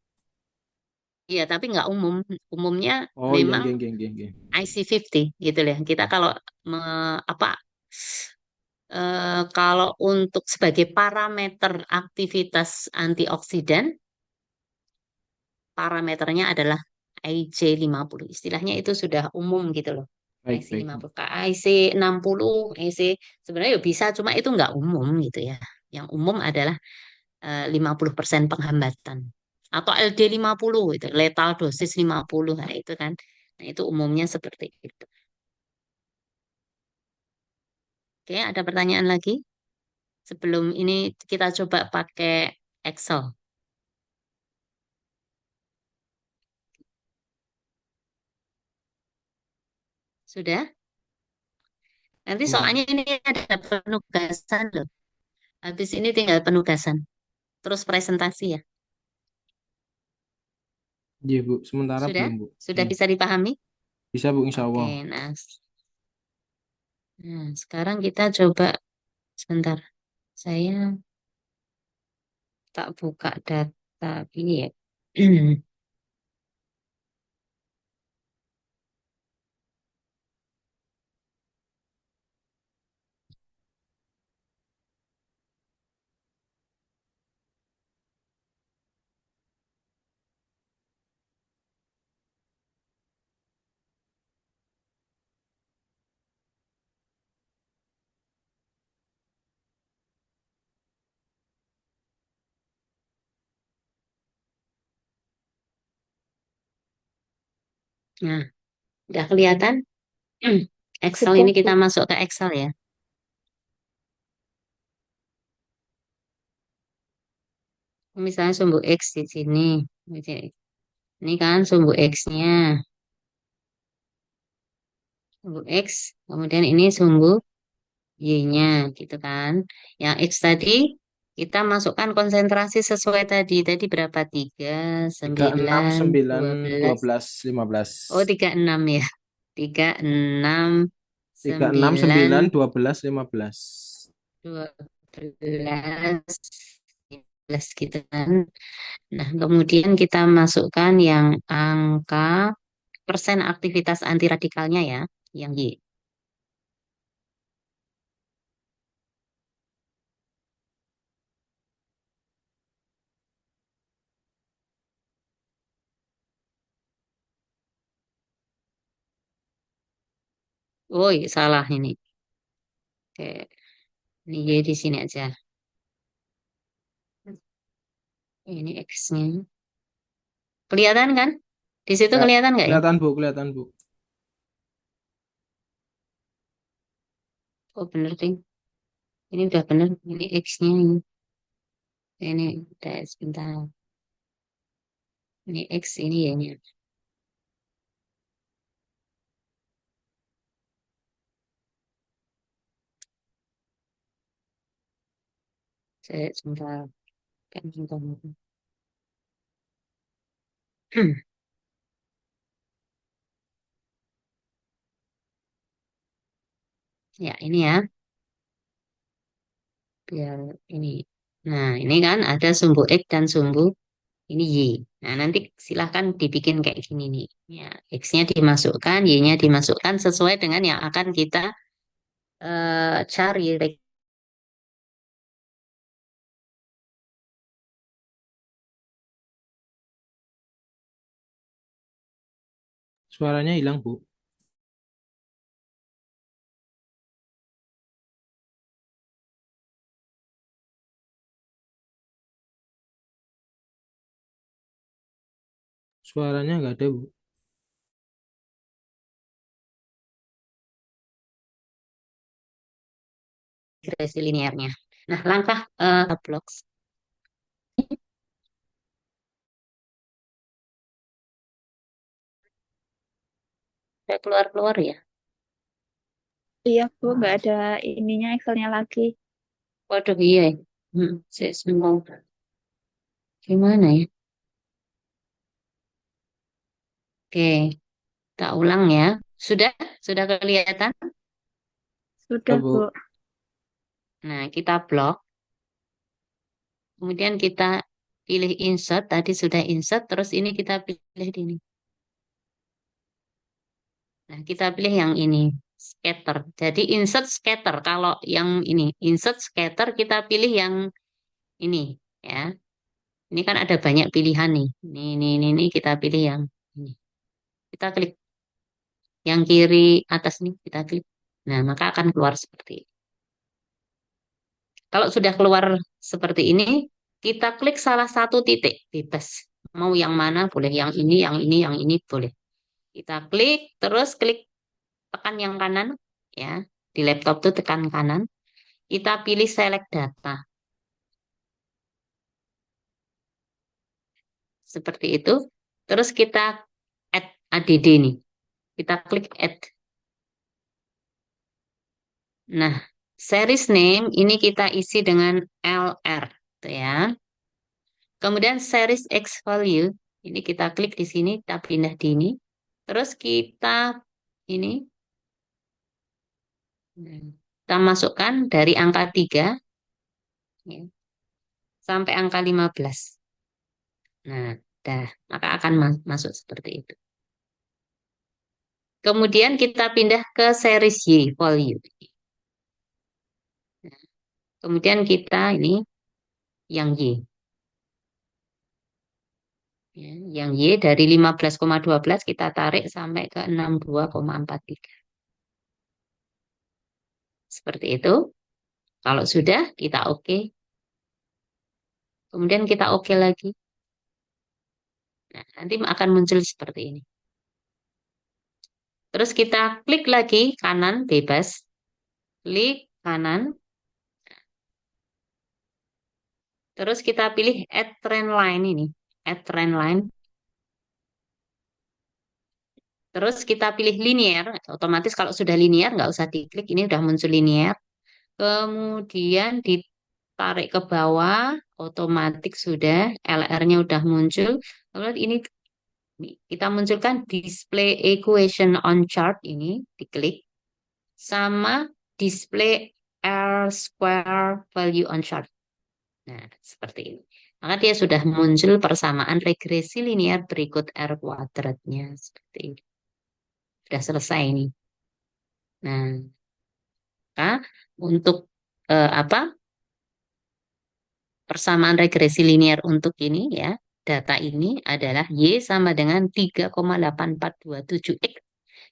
Iya, tapi nggak umum. Umumnya Oh, iya, memang iya, iya, iya, iya. IC50 gitu loh. Kita kalau apa kalau untuk sebagai parameter aktivitas antioksidan, parameternya adalah IC50. Istilahnya itu sudah umum gitu loh. Baik, baik. IC50. IC60, IC sebenarnya ya bisa, cuma itu nggak umum gitu ya. Yang umum adalah 50% penghambatan. Atau LD50 itu, lethal dosis 50. Nah, itu kan. Nah, itu umumnya seperti itu. Oke, ada pertanyaan lagi? Sebelum ini kita coba pakai Excel. Sudah? Nanti Hmm. soalnya ini ada penugasan loh. Habis ini tinggal penugasan. Terus presentasi ya. Iya, Bu. Sementara Sudah? belum, Bu. Sudah Iya. bisa dipahami? Bisa, Bu, insya Oke, Allah. nah sekarang kita coba sebentar. Saya tak buka data ini ya. Nah, udah kelihatan? Excel Sudah, ini kita Bu. masuk ke Excel ya. Misalnya sumbu X di sini. Ini kan sumbu X-nya. Sumbu X. Kemudian ini sumbu Y-nya gitu kan. Yang X tadi kita masukkan konsentrasi sesuai tadi. Tadi berapa? 3, 36, 9, 9, 12. 12, 15. Oh, 36 ya. 3, 6, 36, 9, 9, 12, 15. 12, 15 gitu kan. Nah, kemudian kita masukkan yang angka persen aktivitas antiradikalnya ya, yang Y. Oh, iya, salah ini. Oke, ini Y di sini aja. Ini X-nya. Kelihatan kan? Di situ Ya, kelihatan nggak ya? kelihatan, Bu, kelihatan, Bu. Oh, bener ding. Ini udah bener. Ini X-nya ini. Ini udah sebentar. Ini X, ini Y-nya. Sebentar. Ya, ini ya. Biar ini. Nah, ini kan ada sumbu X dan sumbu ini Y. Nah, nanti silahkan dibikin kayak gini nih. Ya, X-nya dimasukkan, Y-nya dimasukkan sesuai dengan yang akan kita cari. Suaranya hilang, Bu. Suaranya nggak ada, Bu. Regresi linearnya. Nah, langkah blocks. Saya keluar-keluar ya. Iya, Bu, nggak ada ininya Excelnya lagi. Waduh, iya. Saya semua. Gimana ya? Oke, kita ulang ya. Sudah? Sudah kelihatan? Ya, Sudah, Bu. Bu. Nah, kita blok. Kemudian kita pilih insert. Tadi sudah insert. Terus ini kita pilih di ini. Nah, kita pilih yang ini. Scatter. Jadi insert scatter. Kalau yang ini. Insert scatter kita pilih yang ini. Ya. Ini kan ada banyak pilihan nih. Ini kita pilih yang ini. Kita klik yang kiri atas nih. Kita klik. Nah, maka akan keluar seperti ini. Kalau sudah keluar seperti ini, kita klik salah satu titik. Bebas. Mau yang mana boleh. Yang ini boleh. Kita klik, terus klik tekan yang kanan. Ya, di laptop tuh tekan kanan. Kita pilih select data. Seperti itu. Terus kita add ADD nih. Kita klik add. Nah, series name ini kita isi dengan LR. Tuh ya. Kemudian series X value. Ini kita klik di sini, kita pindah di ini. Terus kita ini. Kita masukkan dari angka 3 ya, sampai angka 15. Nah, dah, maka akan masuk seperti itu. Kemudian kita pindah ke series Y volume. Nah, kemudian kita ini yang Y. Ya, yang Y dari 15,12 kita tarik sampai ke 62,43. Seperti itu. Kalau sudah, kita oke. Kemudian kita oke lagi. Nah, nanti akan muncul seperti ini. Terus kita klik lagi kanan bebas. Klik kanan. Terus kita pilih add trend line ini. Add trend line. Terus kita pilih linear. Otomatis kalau sudah linear nggak usah diklik. Ini udah muncul linear. Kemudian ditarik ke bawah. Otomatis sudah LR-nya udah muncul. Kemudian ini kita munculkan display equation on chart ini. Diklik. Sama display R square value on chart. Nah, seperti ini. Maka dia sudah muncul persamaan regresi linear berikut R kuadratnya. Seperti ini. Sudah selesai ini. Nah, maka untuk apa persamaan regresi linear untuk ini ya, data ini adalah Y sama dengan 3,8427 X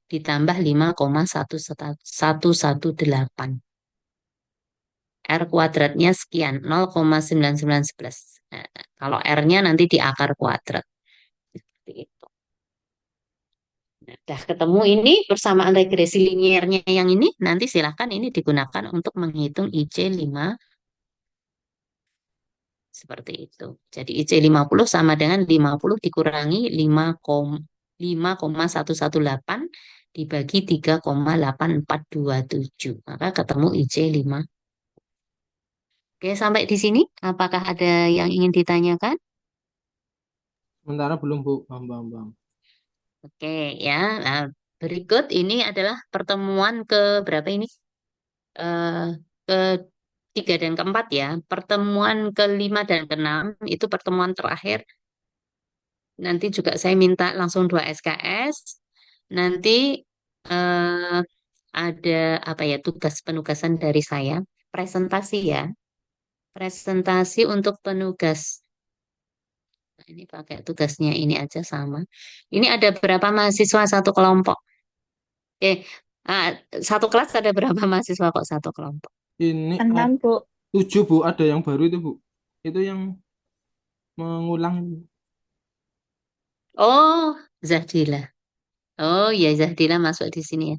ditambah 5,1118. R kuadratnya sekian, 0,9911. Nah, kalau R-nya nanti di akar kuadrat. Seperti itu. Nah, dah ketemu ini persamaan regresi liniernya yang ini, nanti silahkan ini digunakan untuk menghitung IC5 seperti itu. Jadi IC50 sama dengan 50 dikurangi 5,1118 dibagi 3,8427. Maka ketemu IC5. Oke, sampai di sini, apakah ada yang ingin ditanyakan? Sementara belum Bu, Bang, Bang, Bang. Oke, ya. Nah, berikut ini adalah pertemuan ke berapa ini? Eh, Ketiga dan keempat ya. Pertemuan kelima dan keenam itu pertemuan terakhir. Nanti juga saya minta langsung 2 SKS. Nanti eh, ada apa ya tugas penugasan dari saya. Presentasi ya. Presentasi untuk penugas. Nah, ini pakai tugasnya ini aja sama. Ini ada berapa mahasiswa satu kelompok? Oke, ah, satu kelas ada berapa mahasiswa kok satu kelompok? Ini 6, Bu. 7 Bu, ada yang baru itu Bu. Itu yang mengulang. Oh, Zahdila. Oh iya, Zahdila masuk di sini ya.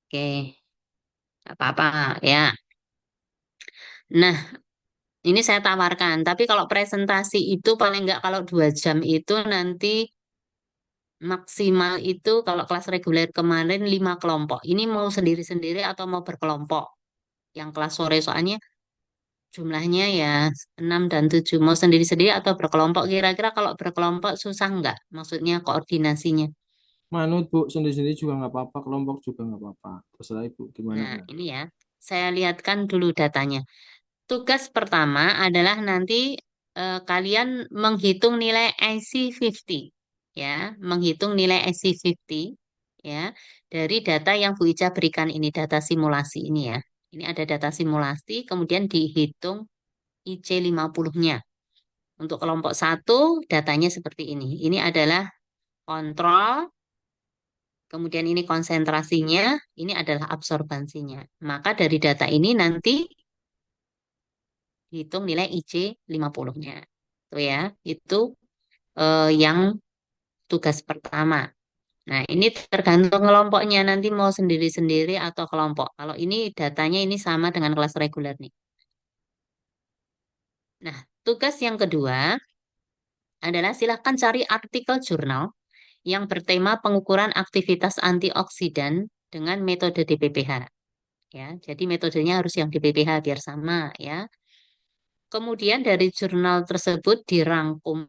Oke, nggak apa-apa ya. Nah, ini saya tawarkan. Tapi kalau presentasi itu paling nggak kalau 2 jam itu nanti maksimal itu kalau kelas reguler kemarin 5 kelompok. Ini mau sendiri-sendiri atau mau berkelompok? Yang kelas sore soalnya jumlahnya ya 6 dan 7. Mau sendiri-sendiri atau berkelompok? Kira-kira kalau berkelompok susah nggak? Maksudnya koordinasinya. Manut Bu, sendiri-sendiri juga nggak apa-apa, kelompok juga nggak apa-apa. Terserah Ibu gimana Nah, Bu. ini ya. Saya lihatkan dulu datanya. Tugas pertama adalah nanti kalian menghitung nilai IC50 ya, menghitung nilai IC50 ya dari data yang Bu Ica berikan ini data simulasi ini ya. Ini ada data simulasi, kemudian dihitung IC50-nya. Untuk kelompok satu datanya seperti ini. Ini adalah kontrol, kemudian ini konsentrasinya, ini adalah absorbansinya. Maka dari data ini nanti hitung nilai IC50-nya. Tuh ya, itu yang tugas pertama. Nah, ini tergantung kelompoknya nanti mau sendiri-sendiri atau kelompok. Kalau ini datanya ini sama dengan kelas reguler nih. Nah, tugas yang kedua adalah silahkan cari artikel jurnal yang bertema pengukuran aktivitas antioksidan dengan metode DPPH. Ya, jadi metodenya harus yang DPPH biar sama ya. Kemudian dari jurnal tersebut dirangkum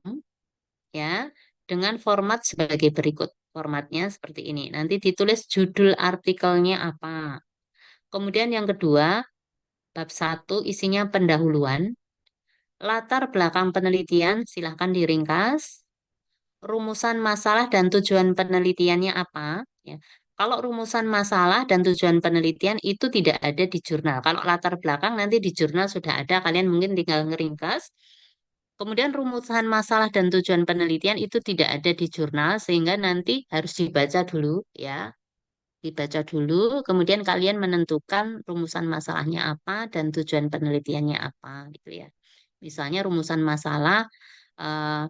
ya dengan format sebagai berikut. Formatnya seperti ini. Nanti ditulis judul artikelnya apa. Kemudian yang kedua, bab 1 isinya pendahuluan, latar belakang penelitian silahkan diringkas, rumusan masalah dan tujuan penelitiannya apa. Ya. Kalau rumusan masalah dan tujuan penelitian itu tidak ada di jurnal. Kalau latar belakang nanti di jurnal sudah ada, kalian mungkin tinggal ngeringkas. Kemudian rumusan masalah dan tujuan penelitian itu tidak ada di jurnal sehingga nanti harus dibaca dulu ya. Dibaca dulu, kemudian kalian menentukan rumusan masalahnya apa dan tujuan penelitiannya apa gitu ya. Misalnya rumusan masalah eh,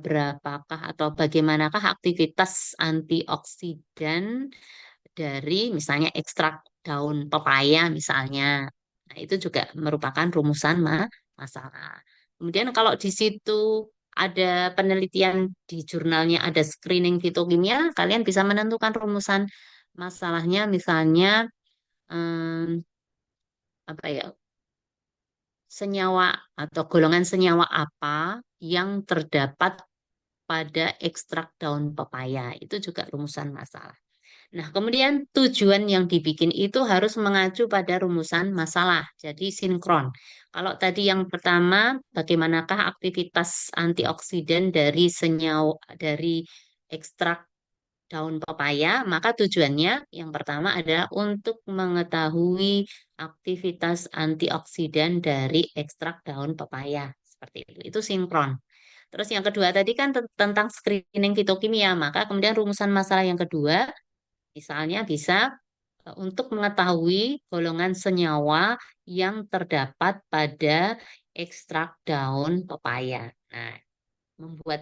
berapakah atau bagaimanakah aktivitas antioksidan dari misalnya ekstrak daun pepaya misalnya. Nah, itu juga merupakan rumusan masalah. Kemudian kalau di situ ada penelitian di jurnalnya ada screening fitokimia, kalian bisa menentukan rumusan masalahnya misalnya apa ya senyawa atau golongan senyawa apa yang terdapat pada ekstrak daun pepaya. Itu juga rumusan masalah. Nah, kemudian tujuan yang dibikin itu harus mengacu pada rumusan masalah, jadi sinkron. Kalau tadi yang pertama, bagaimanakah aktivitas antioksidan dari senyawa dari ekstrak daun pepaya, maka tujuannya yang pertama adalah untuk mengetahui aktivitas antioksidan dari ekstrak daun pepaya. Seperti itu. Itu sinkron. Terus yang kedua tadi kan tentang screening fitokimia, maka kemudian rumusan masalah yang kedua misalnya bisa untuk mengetahui golongan senyawa yang terdapat pada ekstrak daun pepaya. Nah,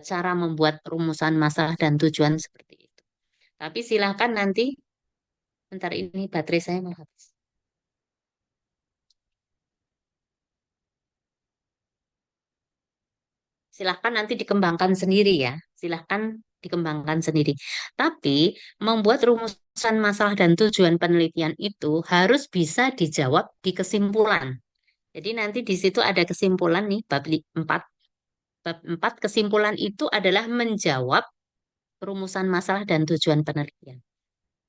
cara membuat rumusan masalah dan tujuan seperti itu. Tapi silahkan nanti, bentar ini baterai saya mau habis. Silahkan nanti dikembangkan sendiri ya. Silahkan dikembangkan sendiri. Tapi membuat rumusan masalah dan tujuan penelitian itu harus bisa dijawab di kesimpulan. Jadi nanti di situ ada kesimpulan nih bab 4. Bab 4 kesimpulan itu adalah menjawab rumusan masalah dan tujuan penelitian.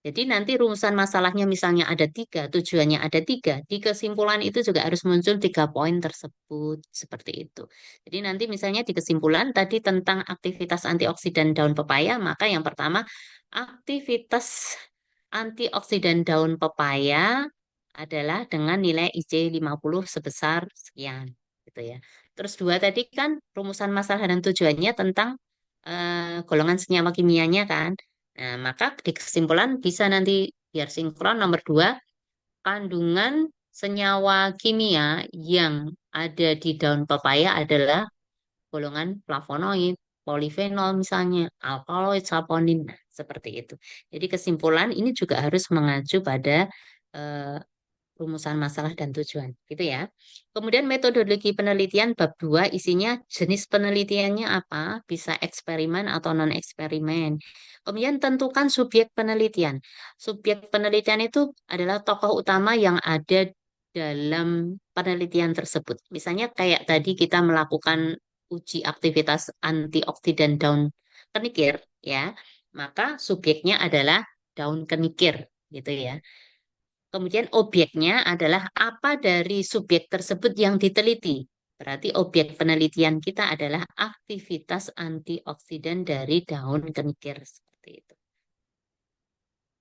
Jadi nanti rumusan masalahnya misalnya ada 3, tujuannya ada 3. Di kesimpulan itu juga harus muncul 3 poin tersebut. Seperti itu. Jadi nanti misalnya di kesimpulan tadi tentang aktivitas antioksidan daun pepaya, maka yang pertama aktivitas antioksidan daun pepaya adalah dengan nilai IC 50 sebesar sekian. Gitu ya. Terus 2 tadi kan rumusan masalah dan tujuannya tentang golongan senyawa kimianya kan. Nah, maka di kesimpulan bisa nanti biar sinkron nomor 2, kandungan senyawa kimia yang ada di daun pepaya adalah golongan flavonoid, polifenol misalnya, alkaloid, saponin, nah, seperti itu. Jadi kesimpulan ini juga harus mengacu pada eh, rumusan masalah dan tujuan, gitu ya. Kemudian metodologi penelitian bab 2 isinya jenis penelitiannya apa, bisa eksperimen atau non eksperimen. Kemudian tentukan subjek penelitian. Subjek penelitian itu adalah tokoh utama yang ada dalam penelitian tersebut. Misalnya kayak tadi kita melakukan uji aktivitas antioksidan daun kenikir ya, maka subjeknya adalah daun kenikir gitu ya. Kemudian objeknya adalah apa dari subjek tersebut yang diteliti. Berarti objek penelitian kita adalah aktivitas antioksidan dari daun kenikir seperti itu.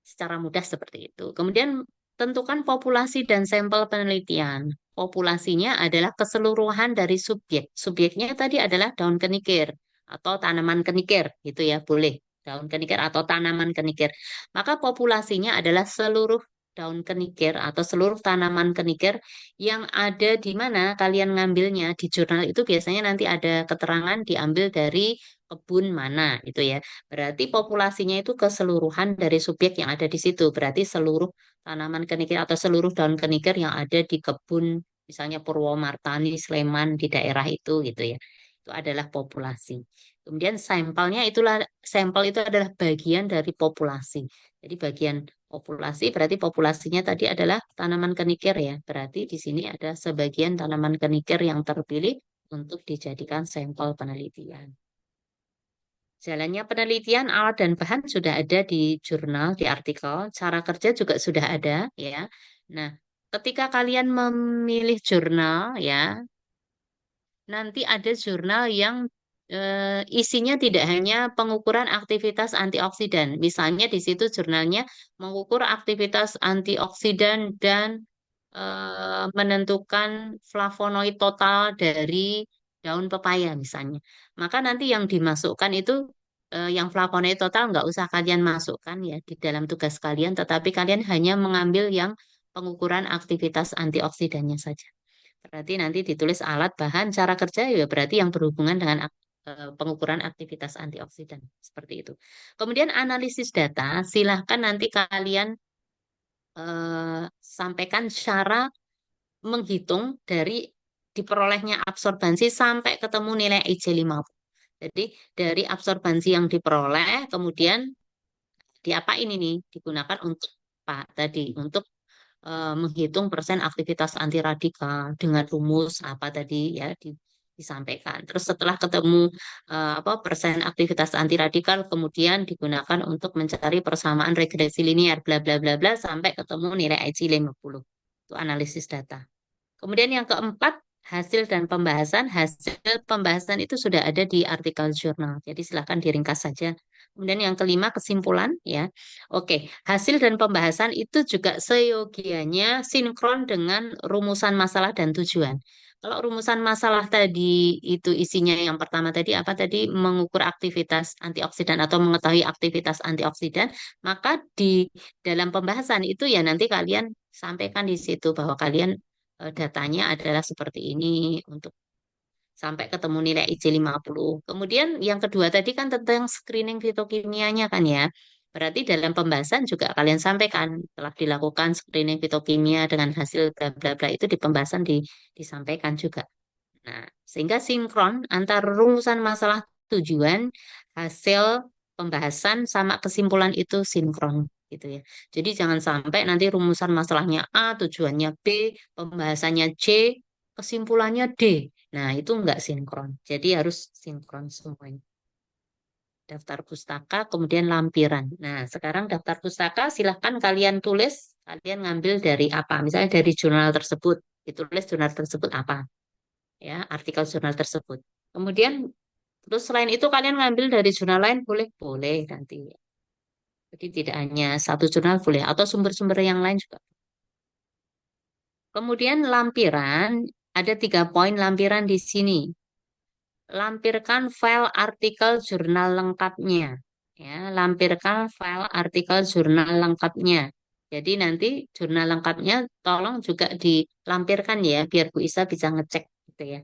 Secara mudah seperti itu. Kemudian tentukan populasi dan sampel penelitian. Populasinya adalah keseluruhan dari subjek. Subjeknya tadi adalah daun kenikir atau tanaman kenikir, gitu ya, boleh. Daun kenikir atau tanaman kenikir. Maka populasinya adalah seluruh daun kenikir atau seluruh tanaman kenikir yang ada di mana kalian ngambilnya. Di jurnal itu biasanya nanti ada keterangan diambil dari kebun mana, itu ya. Berarti populasinya itu keseluruhan dari subjek yang ada di situ. Berarti seluruh tanaman kenikir atau seluruh daun kenikir yang ada di kebun, misalnya Purwomartani, Sleman, di daerah itu gitu ya. Itu adalah populasi. Kemudian sampel itu adalah bagian dari populasi. Jadi bagian populasi berarti populasinya tadi adalah tanaman kenikir ya. Berarti di sini ada sebagian tanaman kenikir yang terpilih untuk dijadikan sampel penelitian. Jalannya penelitian, alat dan bahan sudah ada di jurnal, di artikel. Cara kerja juga sudah ada, ya. Nah, ketika kalian memilih jurnal, ya, nanti ada jurnal yang isinya tidak hanya pengukuran aktivitas antioksidan. Misalnya di situ jurnalnya mengukur aktivitas antioksidan dan menentukan flavonoid total dari daun pepaya misalnya. Maka nanti yang dimasukkan itu yang flavonoid total nggak usah kalian masukkan ya di dalam tugas kalian, tetapi kalian hanya mengambil yang pengukuran aktivitas antioksidannya saja. Berarti nanti ditulis alat, bahan, cara kerja ya berarti yang berhubungan dengan pengukuran aktivitas antioksidan seperti itu. Kemudian analisis data, silahkan nanti kalian sampaikan cara menghitung dari diperolehnya absorbansi sampai ketemu nilai IC50. Jadi dari absorbansi yang diperoleh kemudian diapain ini digunakan untuk apa tadi untuk menghitung persen aktivitas anti radikal dengan rumus apa tadi ya disampaikan. Terus setelah ketemu apa persen aktivitas anti radikal kemudian digunakan untuk mencari persamaan regresi linear bla bla bla bla sampai ketemu nilai IC 50. Itu analisis data. Kemudian yang keempat, hasil dan pembahasan. Hasil pembahasan itu sudah ada di artikel jurnal. Jadi silakan diringkas saja. Kemudian yang kelima, kesimpulan ya. Oke, hasil dan pembahasan itu juga seyogianya sinkron dengan rumusan masalah dan tujuan. Kalau rumusan masalah tadi itu isinya yang pertama tadi apa tadi mengukur aktivitas antioksidan atau mengetahui aktivitas antioksidan, maka di dalam pembahasan itu ya nanti kalian sampaikan di situ bahwa kalian datanya adalah seperti ini untuk sampai ketemu nilai IC 50. Kemudian yang kedua tadi kan tentang screening fitokimianya kan ya. Berarti dalam pembahasan juga kalian sampaikan telah dilakukan screening fitokimia dengan hasil bla bla bla itu di pembahasan disampaikan juga. Nah, sehingga sinkron antara rumusan masalah tujuan, hasil pembahasan sama kesimpulan itu sinkron gitu ya. Jadi jangan sampai nanti rumusan masalahnya A, tujuannya B, pembahasannya C, kesimpulannya D. Nah, itu nggak sinkron. Jadi harus sinkron semuanya. Daftar pustaka, kemudian lampiran. Nah, sekarang daftar pustaka silahkan kalian tulis, kalian ngambil dari apa. Misalnya dari jurnal tersebut, ditulis jurnal tersebut apa. Ya, artikel jurnal tersebut. Kemudian, terus selain itu kalian ngambil dari jurnal lain, boleh? Boleh nanti. Jadi tidak hanya satu jurnal boleh, atau sumber-sumber yang lain juga. Kemudian lampiran, ada 3 poin lampiran di sini. Lampirkan file artikel jurnal lengkapnya. Ya, lampirkan file artikel jurnal lengkapnya. Jadi nanti jurnal lengkapnya tolong juga dilampirkan ya, biar Bu Isa bisa ngecek gitu ya.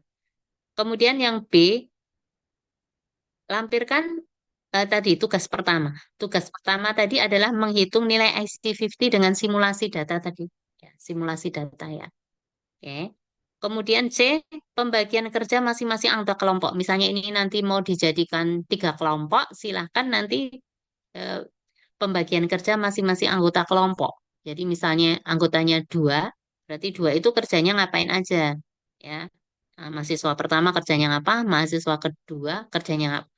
Kemudian yang B, lampirkan tadi tugas pertama. Tugas pertama tadi adalah menghitung nilai IC50 dengan simulasi data tadi. Ya, simulasi data ya. Oke. Kemudian C, pembagian kerja masing-masing anggota kelompok. Misalnya ini nanti mau dijadikan 3 kelompok, silahkan nanti eh, pembagian kerja masing-masing anggota kelompok. Jadi misalnya anggotanya 2, berarti 2 itu kerjanya ngapain aja. Ya, nah, mahasiswa pertama kerjanya ngapa, mahasiswa kedua kerjanya ngapa.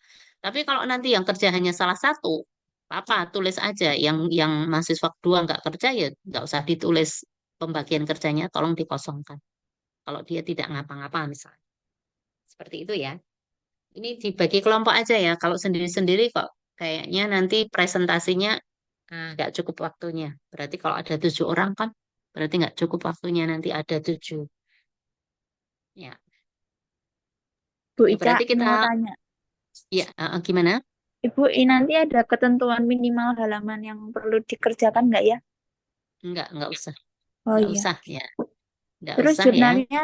Tapi kalau nanti yang kerja hanya salah satu, apa tulis aja. Yang mahasiswa kedua nggak kerja ya nggak usah ditulis pembagian kerjanya, tolong dikosongkan kalau dia tidak ngapa-ngapa misalnya. Seperti itu ya. Ini dibagi kelompok aja ya. Kalau sendiri-sendiri kok kayaknya nanti presentasinya nggak cukup waktunya. Berarti kalau ada 7 orang kan, berarti nggak cukup waktunya nanti ada 7. Ya, Bu ya Ica berarti kita mau tanya. ya gimana? Ibu, ini nanti ada ketentuan minimal halaman yang perlu dikerjakan nggak ya? Nggak usah, Oh nggak iya. usah ya, nggak Terus usah ya. jurnalnya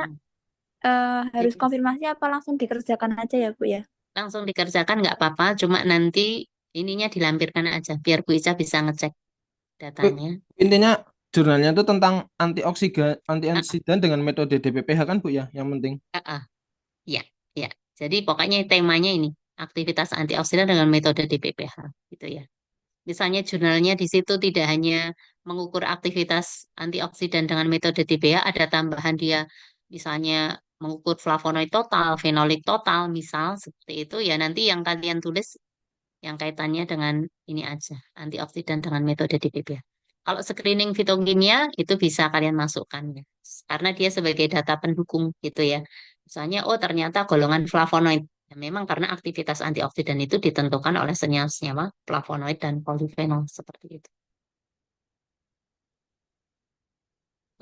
harus Jadi konfirmasi apa langsung dikerjakan aja ya Bu ya? langsung dikerjakan nggak apa-apa, cuma nanti ininya dilampirkan aja biar Bu Ica bisa ngecek Bu, datanya. intinya jurnalnya itu tentang antioksidan, Ah, antioksidan dengan metode DPPH kan Bu ya, yang penting. ah, ah. Ya, ya. Jadi pokoknya temanya ini, aktivitas antioksidan dengan metode DPPH gitu ya. Misalnya jurnalnya di situ tidak hanya mengukur aktivitas antioksidan dengan metode DPPH, ada tambahan dia misalnya mengukur flavonoid total, fenolik total, misal seperti itu ya nanti yang kalian tulis yang kaitannya dengan ini aja, antioksidan dengan metode DPPH. Kalau screening fitokimia itu bisa kalian masukkan ya, karena dia sebagai data pendukung gitu ya. Misalnya, oh ternyata golongan flavonoid. Ya, memang karena aktivitas antioksidan itu ditentukan oleh senyawa-senyawa flavonoid dan polifenol seperti itu.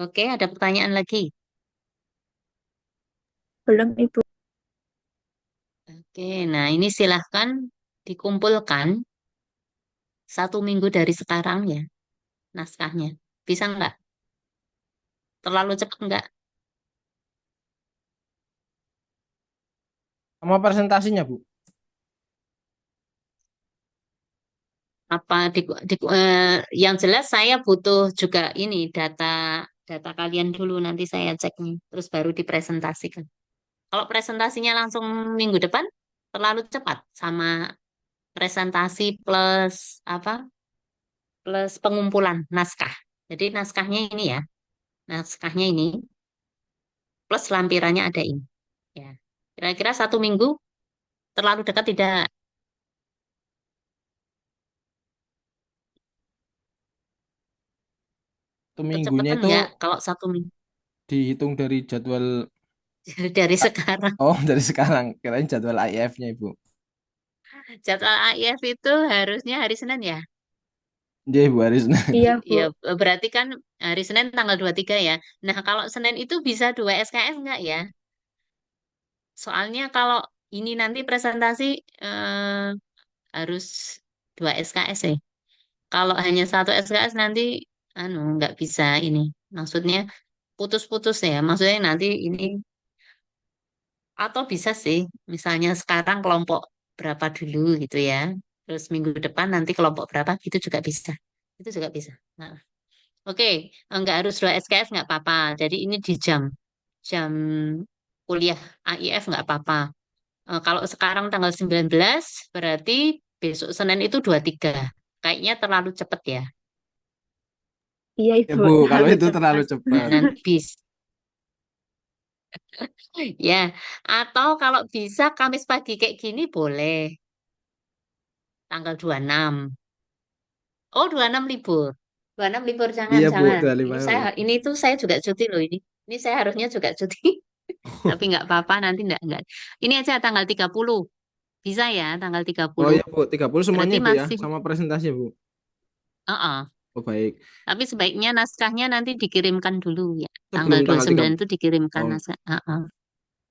Oke, ada pertanyaan lagi? Belum Ibu. Oke, nah ini silahkan dikumpulkan 1 minggu dari sekarang ya naskahnya. Bisa nggak? Terlalu cepat nggak? Sama presentasinya Bu. Apa yang jelas saya butuh juga ini data data kalian dulu nanti saya cek nih terus baru dipresentasikan. Kalau presentasinya langsung minggu depan terlalu cepat sama presentasi plus apa plus pengumpulan naskah. Jadi naskahnya ini ya, naskahnya ini plus lampirannya ada ini. Ya, kira-kira 1 minggu terlalu dekat tidak? 1 minggunya Kecepatan itu nggak kalau 1 minggu dihitung dari jadwal, dari sekarang? oh dari sekarang, kirain jadwal IF-nya Ibu. Jadwal AIF itu harusnya hari Senin ya. Iya Ibu Aris. Iya Bu. Ya, berarti kan hari Senin tanggal 23 ya. Nah, kalau Senin itu bisa 2 SKS enggak ya? Soalnya kalau ini nanti presentasi harus 2 SKS ya. Kalau hanya 1 SKS nanti nggak bisa ini. Maksudnya putus-putus ya. Maksudnya nanti ini atau bisa sih, misalnya sekarang kelompok berapa dulu gitu ya. Terus minggu depan nanti kelompok berapa gitu juga bisa. Itu juga bisa. Nah, oke, nggak harus 2 SKS nggak apa-apa. Jadi ini di jam kuliah AIF nggak apa-apa. Kalau sekarang tanggal 19 berarti besok Senin itu 23. Kayaknya terlalu cepet ya. Iya Ya Ibu, Bu, kalau terlalu itu terlalu cepat. Nah, cepat. nanti Ya, atau kalau bisa Kamis pagi kayak gini boleh, tanggal 26. Oh, 26 libur. 26 libur, jangan, Iya Bu, jangan. dua lima. Ini tuh saya juga cuti loh ini. Ini saya harusnya juga cuti. Tapi nggak apa-apa, nanti nggak. Ini aja tanggal 30. Bisa ya, tanggal tiga Oh puluh. iya Bu, 30 semuanya Berarti Bu ya, masih, sama presentasi Bu. uh Oh baik. Tapi sebaiknya naskahnya nanti dikirimkan dulu ya. Tanggal Sebelum dua puluh tanggal 3. sembilan itu dikirimkan Oh, naskah.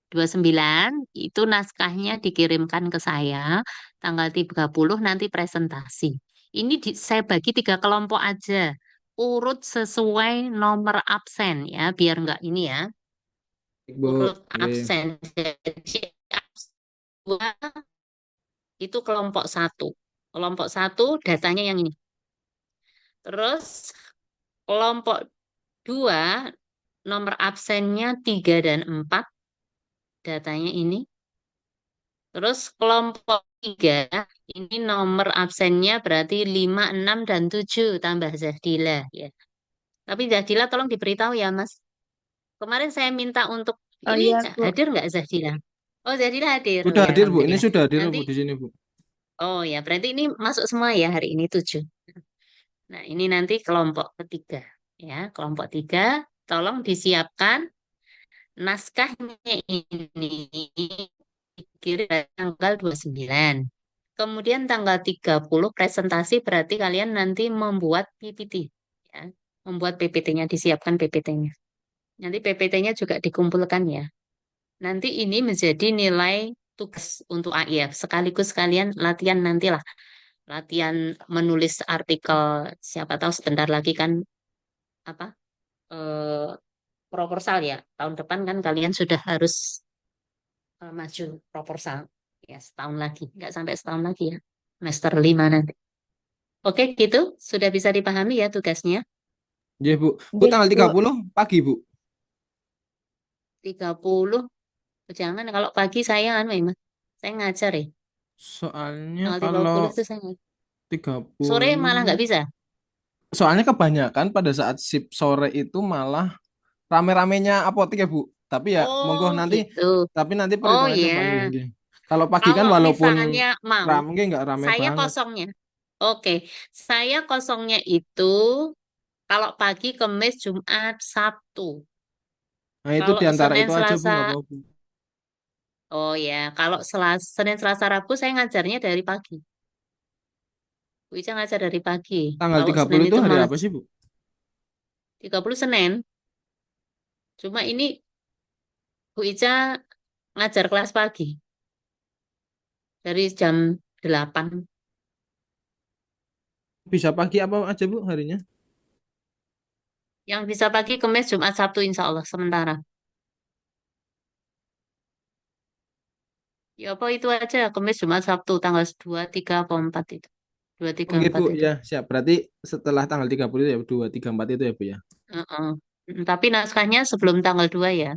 29 itu naskahnya dikirimkan ke saya. Tanggal 30 nanti presentasi. Ini saya bagi 3 kelompok aja. Urut sesuai nomor absen ya, biar nggak ini ya. baik, Bu. Urut Oke. absen. Jadi absen 2 itu kelompok satu. Kelompok satu datanya yang ini. Terus kelompok 2 nomor absennya 3 dan 4 datanya ini. Terus kelompok 3 ini nomor absennya berarti 5, 6, dan 7 tambah Zahdila ya. Tapi Zahdila tolong diberitahu ya Mas. Kemarin saya minta untuk Oh ini iya, Bu. hadir nggak Zahdila? Oh Zahdila hadir. Oh Sudah ya hadir Bu, ini Alhamdulillah. sudah hadir Nanti, Bu di sini Bu. oh ya berarti ini masuk semua ya hari ini 7. Nah ini nanti kelompok ketiga ya. Kelompok 3 tolong disiapkan naskahnya ini dikirim tanggal 29. Kemudian tanggal 30 presentasi berarti kalian nanti membuat PPT ya. Membuat PPT-nya, disiapkan PPT-nya. Nanti PPT-nya juga dikumpulkan ya. Nanti ini menjadi nilai tugas untuk AIF. Sekaligus kalian latihan nantilah. Latihan menulis artikel, siapa tahu sebentar lagi kan apa eh, proposal ya. Tahun depan kan kalian sudah harus maju proposal. Ya, setahun lagi. Nggak sampai setahun lagi ya. Semester 5 nanti. Oke, gitu. Sudah bisa dipahami ya tugasnya. Iya Bu. Bu Nggih, tanggal Bu. 30 pagi Bu. 30, jangan kalau pagi saya anu ya, Mas. Saya ngajar ya. Soalnya Tanggal tiga kalau puluh itu saya ngajar. Sore malah 30, nggak bisa. soalnya kebanyakan pada saat shift sore itu malah rame-ramenya apotek ya Bu. Tapi ya Oh, monggo nanti, gitu. tapi nanti Oh perhitungannya ya. Pak nggih, nggih. Kalau pagi kan Kalau walaupun misalnya mau, ram nggih nggak rame saya banget. kosongnya. Oke, saya kosongnya itu kalau pagi, Kamis, Jumat, Sabtu. Nah itu Kalau diantara Senin, itu aja Bu, Selasa, nggak apa-apa Bu. oh ya, kalau Senin, Selasa, Rabu saya ngajarnya dari pagi. Bu Ica ngajar dari pagi. Tanggal Kalau tiga Senin puluh itu itu hari malah apa sih Bu? 30 Senin. Cuma ini Bu Ica ngajar kelas pagi dari jam 8. Bisa pagi apa aja Bu harinya? Yang bisa pagi, Kamis, Jumat, Sabtu insya Allah sementara. Ya apa itu aja, Kamis, Jumat, Sabtu tanggal 2, 3, atau 4 itu. 2, 3, Oke 4 Bu, itu. ya siap. Berarti setelah tanggal 30 ya 2, 3, 4 itu ya Bu ya. Heeh. Tapi naskahnya sebelum tanggal 2 ya.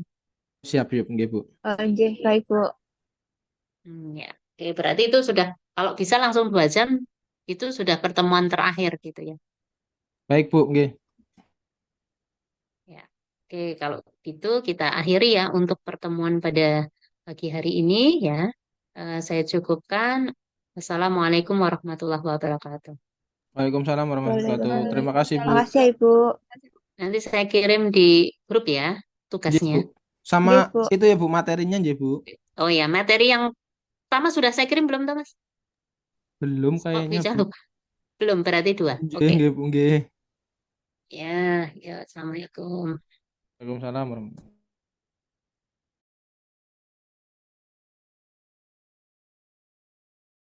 Siap yuk, nggih Bu. Oh, nggih, baik, Bu. Ya. Oke, berarti itu sudah, kalau bisa langsung 2 jam, itu sudah pertemuan terakhir gitu ya. Baik Bu, nggih. Ya. Oke, kalau gitu kita akhiri ya untuk pertemuan pada pagi hari ini ya. Saya cukupkan. Assalamualaikum warahmatullahi wabarakatuh. Waalaikumsalam warahmatullahi wabarakatuh. Waalaikumsalam. Terima kasih Bu. Makasih ya, Ibu. Nanti saya kirim di grup ya Nggih tugasnya. Bu. Sama Nggih, Bu. itu ya Bu materinya nggih Bu. Oh ya, materi yang pertama sudah saya kirim belum, Thomas? Belum Oh, kayaknya bisa Bu. lupa. Belum, berarti 2. Nggih, Oke. nggih Bu, nggih. Ya, ya, Assalamualaikum. Waalaikumsalam warahmatullahi wabarakatuh.